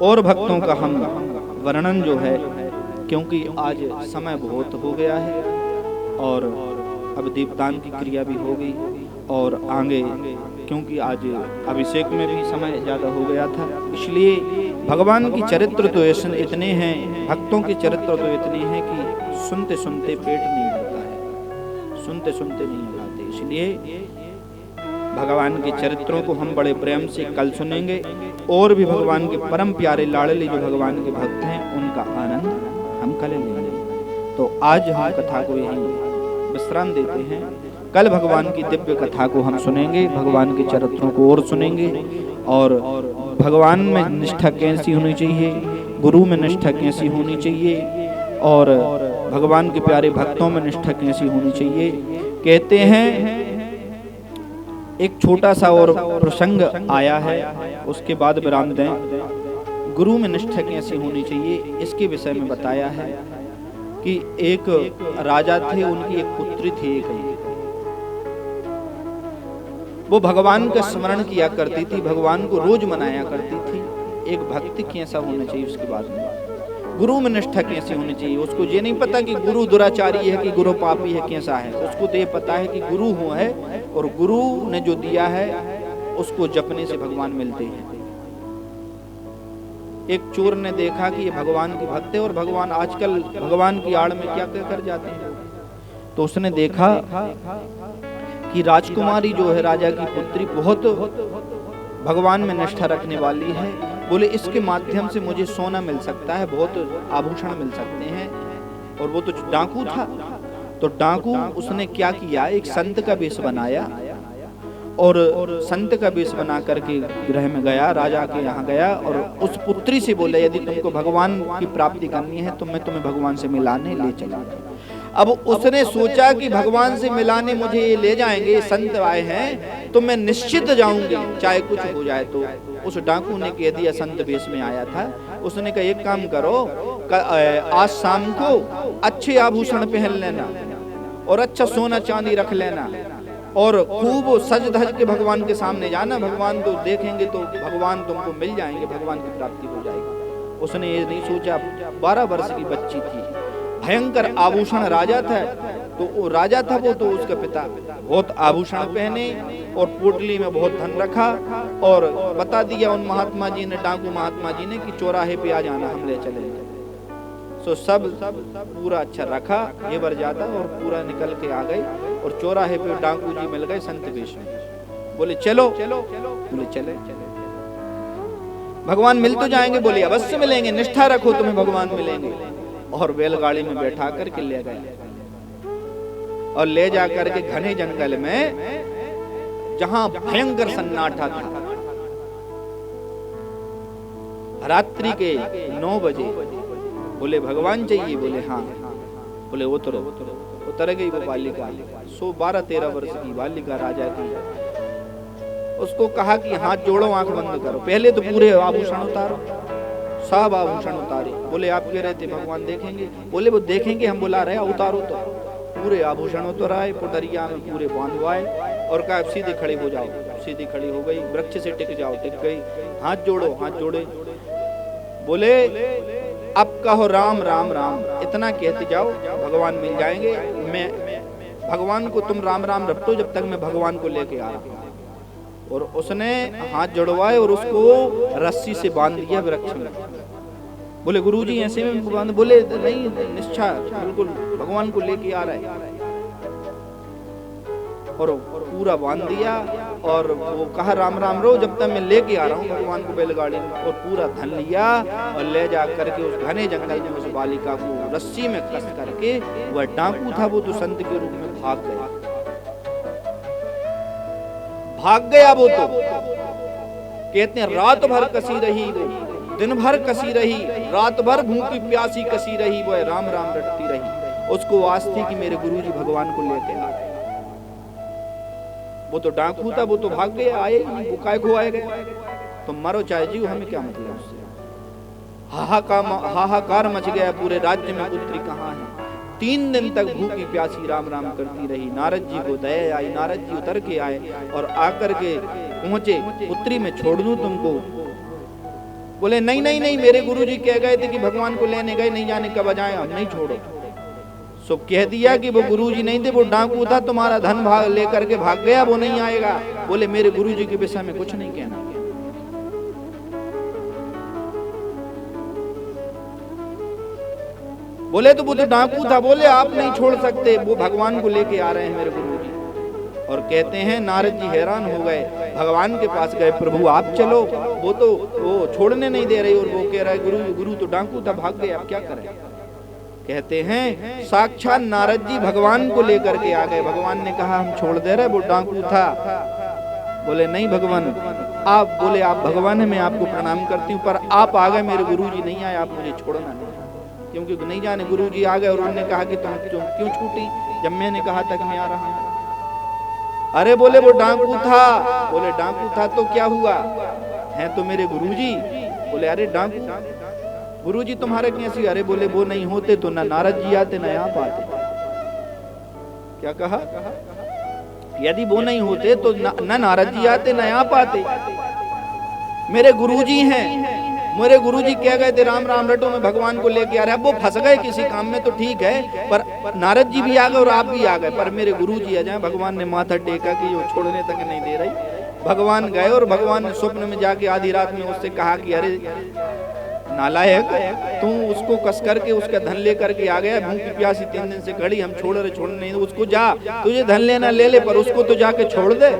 Speaker 2: और भक्तों का हम वर्णन जो है, क्योंकि आज समय बहुत हो गया है और अब दीपदान की क्रिया भी हो गई और आगे क्योंकि आज अभिषेक में भी समय ज्यादा हो गया था, इसलिए भगवान की चरित्र तो इतने हैं, भक्तों के चरित्र तो इतने हैं कि सुनते सुनते पेट नहीं भरता है, सुनते सुनते नहीं आते। इसलिए भगवान के चरित्रों को हम बड़े प्रेम से कल सुनेंगे और भी भगवान के परम प्यारे लाडले जो भगवान के भक्त हैं उनका आनंद हम कल लेंगे। तो आज हम कथा को यहीं विश्राम देते हैं। कल भगवान की दिव्य कथा को हम सुनेंगे, भगवान के चरित्रों को और सुनेंगे और भगवान में निष्ठा कैसी होनी चाहिए, गुरु में निष्ठा कैसी होनी चाहिए और भगवान के प्यारे भक्तों में निष्ठा कैसी होनी चाहिए। कहते हैं एक छोटा सा और प्रसंग आया है, उसके बाद विराम दें। गुरु में निष्ठा कैसी होनी चाहिए इसके विषय में बताया है कि एक राजा थे, उनकी एक पुत्री थी, एक वो भगवान का स्मरण किया करती थी, भगवान को रोज मनाया करती थी। एक भक्ति कैसा होना चाहिए उसके बाद में गुरु में निष्ठा कैसी होनी चाहिए। उसको ये नहीं पता कि गुरु दुराचारी है कि गुरु पापी है, कैसा है। उसको तो ये पता है कि गुरु हो है और गुरु ने जो दिया है उसको जपने से भगवान मिलते हैं। एक चोर ने देखा कि ये भगवान के भक्त है और भगवान आजकल भगवान की आड़ में क्या क्या कर जाते हैं, तो उसने देखा कि राजकुमारी जो है राजा की पुत्री बहुत भगवान में निष्ठा रखने वाली है। बोले इसके माध्यम से मुझे सोना मिल सकता है, बहुत आभूषण मिल सकते हैं। और वो तो डाकू था, तो डाकू उसने क्या किया, एक संत का वेश बनाया और संत का वेश बना करके गृह में गया, राजा के यहाँ गया और उस पुत्री से बोले यदि तुमको भगवान की प्राप्ति करनी है तो मैं तुम्हें भगवान से मिलाने ले चला। अब उसने सोचा कि भगवान से मिलाने मुझे ये ले जाएंगे, संत आए हैं तो मैं निश्चित जाऊंगी चाहे कुछ हो जाए। तो उस डाकू ने कह दिया, संत वेश में आया था, उसने कहा एक काम करो, आज शाम को अच्छे आभूषण पहन लेना और अच्छा सोना चांदी रख लेना और खूब सज धज के भगवान के सामने जाना, भगवान को देखेंगे तो भगवान तुमको मिल जाएंगे, भगवान की प्राप्ति हो जाएगी। उसने ये नहीं सोचा, 12 वर्ष की बच्ची थी, भयंकर आभूषण राजा था, तो वो राजा था वो तो उसका पिता बहुत आभूषण पहने और पोटली में बहुत धन रखा और बता दिया उन महात्मा जी ने, डाकू महात्मा जी ने कि चौराहे पे आ जाना, हम ले चलेंगे। तो सब पूरा अच्छा रखा ये बर जाता और पूरा निकल के आ गए और चौराहे पे डाकू जी मिल गए संत वेश में। बोले चलो, बोले चले। भगवान मिल तो जाएंगे, बोले अवश्य मिलेंगे, निष्ठा रखो तुम्हें भगवान मिलेंगे। और बैलगाड़ी में बैठा करके ले गए और ले जा करके घने जंगल में जहां भयंकर सन्नाटा था, रात्रि के 9 बजे बोले भगवान चाहिए, बोले हाँ, बोले उतरो। उतर गई वो बालिका, 12-13 वर्ष की बालिका राजा की। उसको कहा कि हाथ जोड़ो, आंख बंद करो, पहले तो पूरे आभूषण उतारो, सब आभूषण उतारे। बोले आप कह रहे थे भगवान देखेंगे, बोले वो देखेंगे, हम बुला रहे हैं, उतारो। तो पूरे आभूषण उतराए, पुटरिया में पूरे बांधवाए और कहा सीधे खड़े हो जाओ। सीधी खड़ी हो गई, वृक्ष से टिक जाओ, टिक गई। हाथ जोड़ो, हाथ जोड़े। बोले अब कहो राम राम राम, इतना कहते जाओ भगवान मिल जाएंगे। मैं भगवान को तुम राम राम रटो जब तक मैं भगवान को लेके आ रहा हूं। और उसने हाथ जोड़वाए और उसको रस्सी से बांध दिया वृक्ष में। बोले गुरुजी ऐसे में बांध, बोले नहीं, निष्ठा बिल्कुल भगवान को लेके आ रहा है। और पूरा बांध दिया और वो कहा राम राम रो, जब तक मैं लेके आ रहा हूँ भगवान को बैलगाड़ी में। और पूरा धन लिया और ले जा करके उस घने जंगल में उस बालिका को रस्सी में कस करके, वह डाकू था वो तो संत के रूप में भाग गया। वो तो कहते हैं रात भर कसी रही वो, दिन भर कसी रही, रात भर भूखी प्यासी कसी रही, वो राम राम रटती रही। उसको आस थी कि मेरे गुरुजी भगवान को लेके आ गए। वो तो डाकू था, वो तो भाग गया, आए नहीं, वो काय को आएगा। तुम मरो चाहे जीव, हमें क्या मतलब उससे। हाहाकार मच गया पूरे राज्य में, पुत्री कहाँ है। 3 दिन तक भूखी प्यासी राम राम करती रही। नारद जी को दया आई, नारद जी उतर के आए और आकर के पहुंचे, पुत्री मैं छोड़ दूं तुमको। बोले नहीं नहीं नहीं, मेरे गुरुजी कह गए थे कि भगवान को लेने गए, नहीं जाने कब आ जाए, हम नहीं छोड़ो। सो कह दिया कि वो गुरुजी नहीं थे, वो डाकू था, तुम्हारा धन भाग लेकर के भाग गया, वो नहीं आएगा। बोले मेरे गुरुजी के विषय में कुछ नहीं कहना। बोले तो वो तो डाकू था, बोले आप नहीं छोड़ सकते, वो भगवान को लेके आ रहे हैं मेरे गुरुजी। और कहते हैं नारद जी हैरान हो गए, भगवान के पास गए, प्रभु आप चलो। वो तो वो छोड़ने नहीं दे रही और वो कह रहा है गुरु तो डाकू था, भाग गए, अब क्या करें। कहते हैं साक्षात नारद जी भगवान को लेकर के आ गए। भगवान ने कहा हम छोड़ दे रहे, वो डाकू था। बोले नहीं भगवान आप, बोले आप भगवान है, मैं आपको प्रणाम करती हूँ, पर आप आ गए, मेरे गुरुजी नहीं आए, आप मुझे छोड़ना नहीं। क्योंकि नहीं जाने गुरुजी आ गए और उन्होंने कहा कि तुम क्यों छूटी, जब मैंने कहा था कि मैं आ रहा हूँ। अरे बोले वो डाकू था। बोले डाकू था तो क्या हुआ, हैं तो मेरे गुरुजी। बोले अरे डाकू, गुरुजी तुम्हारे कैसी। अरे बोले वो नहीं होते तो ना नारद जी आते ना आप आते। क्या कहा, यदि वो नहीं होते तो ना नारद जी आते ना आप आते। मेरे गुरुजी हैं, मेरे गुरुजी कह गए थे राम राम रटो, में भगवान को लेके आ रहे। अब वो फंस गए किसी काम में तो ठीक है, पर नारद जी भी आ गए और आप भी आ गए, पर मेरे गुरुजी आ जाए। भगवान ने माथा टेका कि वो छोड़ने तक नहीं दे रही। भगवान गए और भगवान ने स्वप्न में जाके आधी रात में उससे कहा कि अरे नालायक, तू उसको कस करके उसका धन लेकर के आ गया, भूखी प्यासी 3 दिन से खड़ी, हम छोड़ नहीं, उसको जा, तुझे धन लेना ले ले, पर उसको तो जाके छोड़ दे।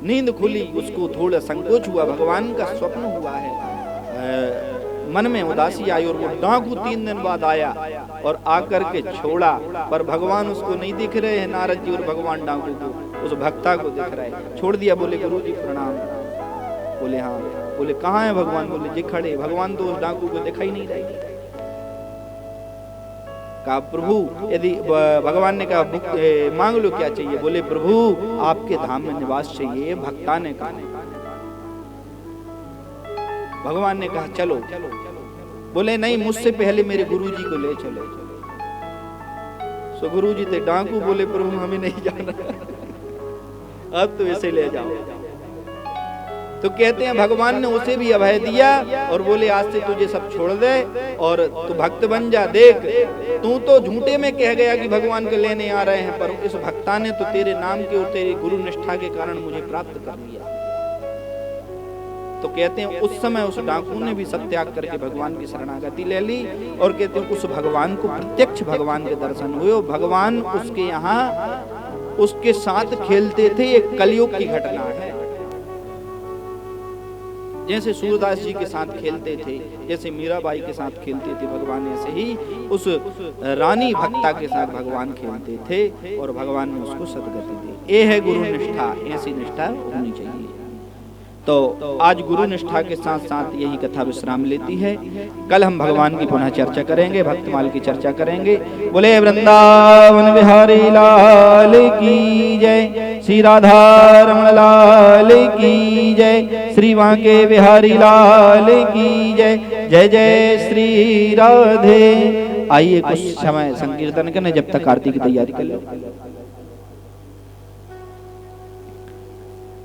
Speaker 2: नींद खुली, उसको थोड़ा संकोच हुआ, भगवान का स्वप्न हुआ है, मन में उदासी आई और वो डाकू 3 दिन बाद आया और आकर के छोड़ा, पर भगवान उसको नहीं दिख रहे हैं। नारद जी और भगवान डाकू को, उस भक्ता को दिख रहे हैं। छोड़ दिया। बोले गुरुजी प्रणाम। बोले हाँ। बोले कहाँ है भगवान। बोले जी खड़े। भगवान तो उस डाकू को दिखाई नहीं रही। कहा प्रभु, यदि भगवान ने कहा मांग लो क्या चाहिए। बोले प्रभु आपके धाम में निवास चाहिए। भक्ता ने कहा। भगवान ने कहा चलो। बोले नहीं, मुझसे पहले मेरे गुरुजी को ले चलो। सो गुरुजी थे डाकू। बोले प्रभु हमें नहीं जाना, अब तो इसे ले जाओ। तो कहते हैं भगवान ने उसे भी अभय दिया और बोले आज से तुझे सब छोड़ दे और तू भक्त बन जा। देख तू तो झूठे में कह गया कि भगवान को लेने आ रहे हैं, पर इस भक्ता ने तो तेरे नाम के और तेरी गुरु निष्ठा के कारण मुझे प्राप्त कर लिया। तो कहते हैं उस समय उस डाकू ने भी सब त्याग करके भगवान की शरणागति ले ली और कहते हैं उस भगवान को प्रत्यक्ष भगवान के दर्शन हुए। भगवान उसके यहाँ उसके साथ खेलते थे। एक कलयुग की घटना है। जैसे सूरदास जी के साथ खेलते थे, जैसे मीराबाई के साथ खेलते थे भगवान, ऐसे ही उस रानी भक्ता के साथ भगवान खेलते थे और भगवान ने उसको सदगति दी। ये है गुरु निष्ठा। ऐसी निष्ठा होनी चाहिए। तो आज गुरु निष्ठा के साथ साथ यही कथा विश्राम लेती है। कल हम भगवान की पुनः चर्चा करेंगे, भक्तमाल की चर्चा करेंगे। बोले वृंदावन बिहारी लाल की जय, श्री राधा रमण लाल की जय, श्री बांके बिहारी लाल की जय। जय जय श्री राधे। आइए कुछ समय संकीर्तन करने, जब तक आरती की तैयारी कर लो।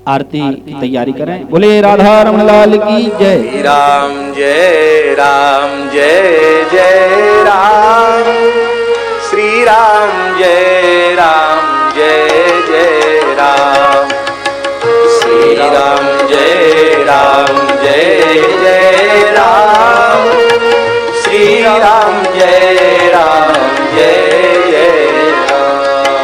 Speaker 2: आरती की तैयारी करें। बोले राधा रमण लाल की जय।
Speaker 3: राम जय राम जय जय राम, श्री राम जय राम जय जय राम, श्री राम जय राम जय जय राम, श्री राम जय राम जय जय राम।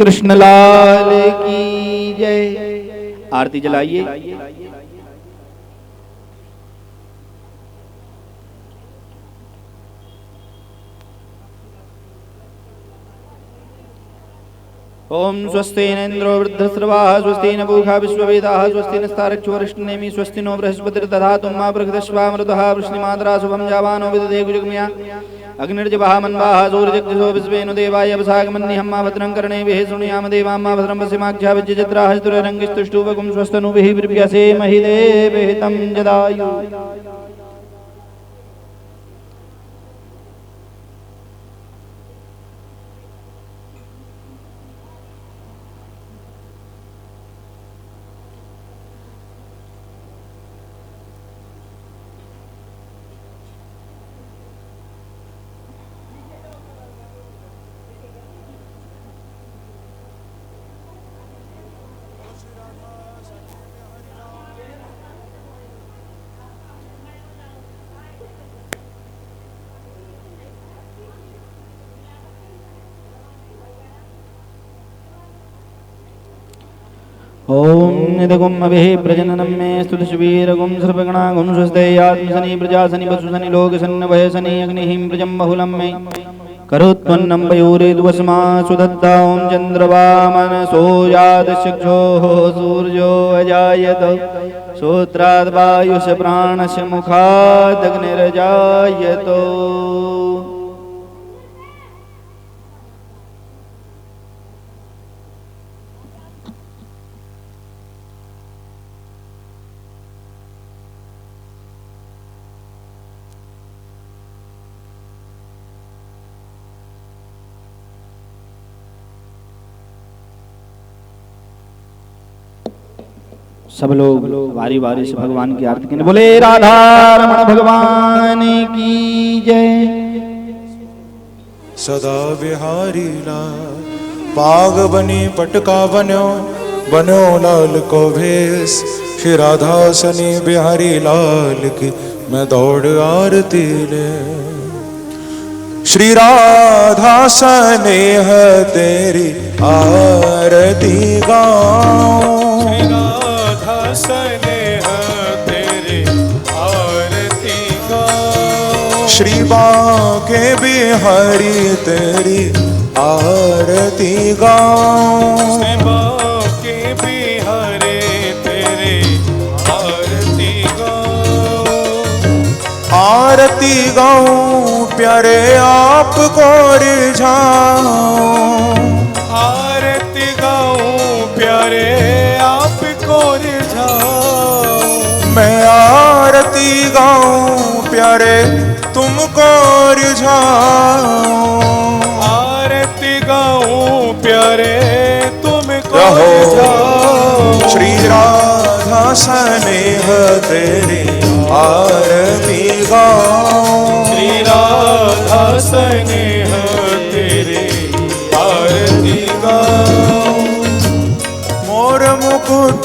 Speaker 2: कृष्ण लाल की जय। आरती जलाइए। ओम स्वस्ति न इंद्रो वृद्धस्रवाः स्वस्ति न पूषा विश्ववेदाः स्वस्ति नस्तारक्षो वरिष्ठनेमि स्वस्ति नो बृहस्पतिर्दधातु मा बृहदश्वामृतः वृष्णिमातरा शुभं जावानो विदधे कुजग्मया अग्निर्जवः मन्वाः सूर्यजगजो विश्वेनु देवाय वसागमन्निहं मा भद्रं कर्णेभिः शृणुयाम देवां मा भद्रं पश्यमाख्या विज्यजत्राः चतुररङ्गिस्तुष्टुवगुं स्वस्तनुभिः विर्भ्यसे महिदेभिः तं जदायु। ओम निदगुम अभिः प्रजननं मे स्तुतिशवीरगुं सर्वगणागुं स्वस्तेयात्मसनि प्रजासनि वसुसनि लोकसन्न भयसनि अग्निहिं प्रजं बहुलं मे करोत्पन्नं पयोरेद्वस्मा सुदत्ता ओं चन्द्रवामनसो यादशक्षोः सूर्यो अजायत श्रोत्राद् वायुष प्राणस्य मुखादग्निरजायत। सब लोग बारी बारी से भगवान की आरती करें। बोले राधा रमण भगवान की जय।
Speaker 4: सदा बिहारी लाल पाग बनी पटका बन्यो बनो लाल को भेष श्री राधा सनी बिहारी लाल की मैं दौड़ आरती ले। श्री राधा स्नेह तेरी आरती गाऊं स्नेह तेरी आरती गाऊं श्री बाके बिहारी तेरी आरती गाऊं श्री बाके बिहारी तेरी आरती गाऊं आरती गाऊं प्यारे आपको रिझाऊं आरती गाऊं प्यारे आपको मैं आरती गाऊं प्यारे तुमको रिझाऊं आरती गाऊं प्यारे तुमको रिझाऊं श्री राधा स्नेह तेरी आरती गाऊं श्री राधा स्नेह तेरी आरती गाऊं मोर मुकुट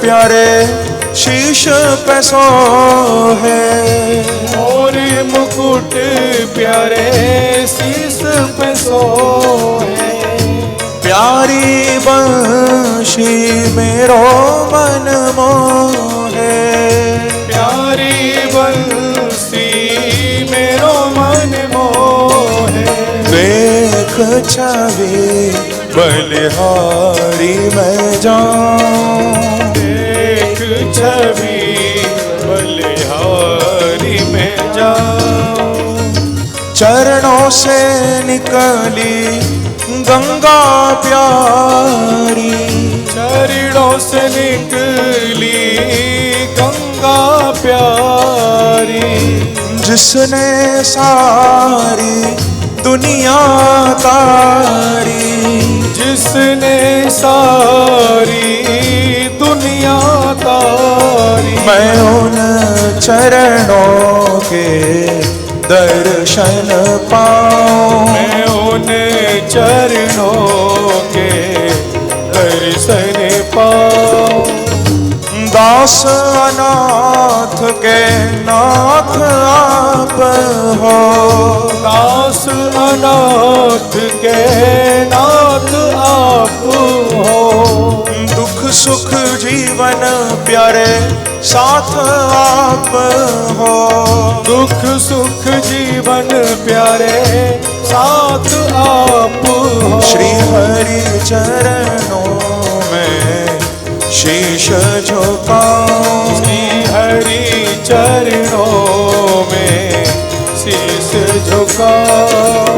Speaker 4: प्यारे शीश पे सोहे मोर मुकुट प्यारे शीश पे सोहे प्यारी बंशी मेरो मन मोहे प्यारी बंशी मेरो मन मोहे देख छवि बलिहारी मैं जाऊं देख छवि बलिहारी में जाऊं चरणों से निकली गंगा प्यारी चरणों से निकली गंगा प्यारी जिसने सारी दुनिया तारी जिसने सारी दुनिया तारी मैं उन चरणों के दर्शन पाऊं मैं उन चरणों के दर्शन पाऊं दास अनाथ के नाथ आप हो दास अनाथ के नाथ आप प्यारे साथ आप हो।
Speaker 5: दुख सुख जीवन प्यारे साथ आप हो।
Speaker 4: श्री हरि चरणों में शीश झुकाऊं।
Speaker 5: श्री हरि चरणों में शीश झुकाऊं।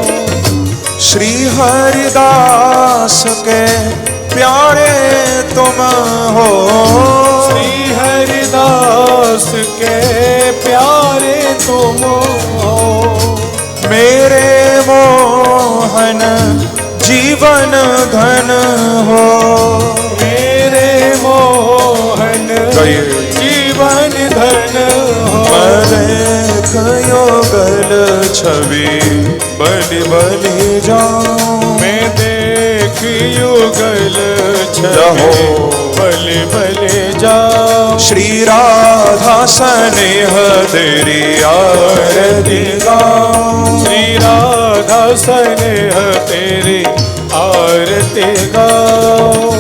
Speaker 4: श्री हरिदास के प्यारे तुम हो।
Speaker 5: श्री हरिदास के प्यारे तुम हो।
Speaker 4: मेरे मोहन जीवन धन हो।
Speaker 5: मेरे मोहन जीवन धन हो।
Speaker 4: देख युगल छवि बलि बलि जाऊं।
Speaker 5: मैं देख युगल छवि बलि बलि जाऊं।
Speaker 4: श्री राधा स्नेह तेरी आरती गाऊं।
Speaker 5: श्री राधा स्नेह तेरी आरती गाऊं।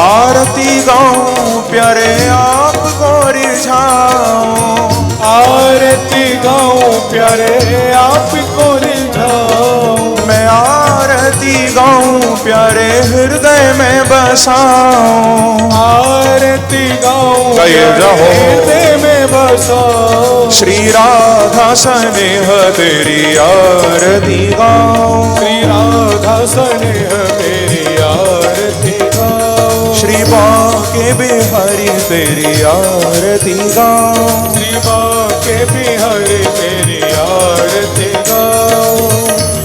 Speaker 4: आरती गाऊं प्यारे आपको रिझाऊं।
Speaker 5: आरती गाऊं प्यारे आपको रिझाऊं।
Speaker 4: मैं आरती गाऊं प्यारे हृदय में बसाऊं।
Speaker 5: आरती गाऊं
Speaker 4: गाइए जाओ।
Speaker 5: हृदय में बसाऊं।
Speaker 4: श्री राधा स्नेह तेरी आरती गाऊं।
Speaker 5: श्री राधा स्नेह तेरी आरती गाऊं।
Speaker 4: श्री बांके बिहारी तेरी आरती गाऊं।
Speaker 5: श्री बांके बिहारी तेरी आरती गाऊं।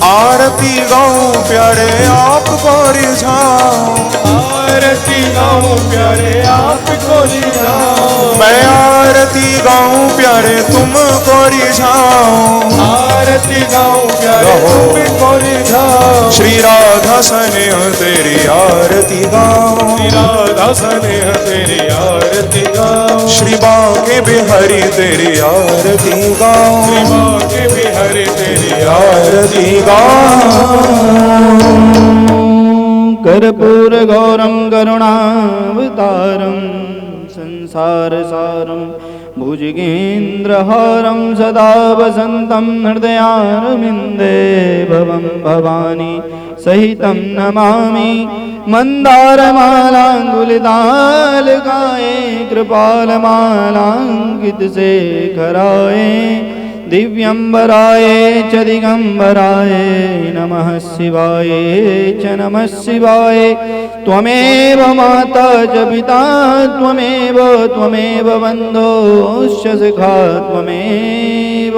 Speaker 4: आरती गाऊं प्यारे आपको रिझाऊं।
Speaker 5: आरती गाऊं प्यारे आपको रिझाऊं।
Speaker 4: मैं आरती गाऊं प्यारे तुमको रिझाऊं।
Speaker 5: आरती गाऊं प्यारे तुमको रिझाऊं।
Speaker 4: श्री राधा स्नेह तेरी आरती गाऊं।
Speaker 5: श्री राधा स्नेह तेरी आरती गाऊं।
Speaker 4: श्री बांके बिहारी तेरी आरती गाऊं।
Speaker 5: श्री बांके बिहारी तेरी
Speaker 4: आरती गाऊं।
Speaker 1: कर्पूर गौरम करुणावतारम संसार सारम भुजगेन्द्रहारं सदा वसन्तं हृदयारविन्दे भवं भवानी सहितं नमामि। मन्दारमालाङ्गुलितालकाये कृपालमालाङ्कितशेखराय दिव्यम्बराय च दिगम्बराय नमः शिवाय च नमः शिवाय। त्वमेव माता च पिता त्वमेव बन्धोश्च सखा त्वमेव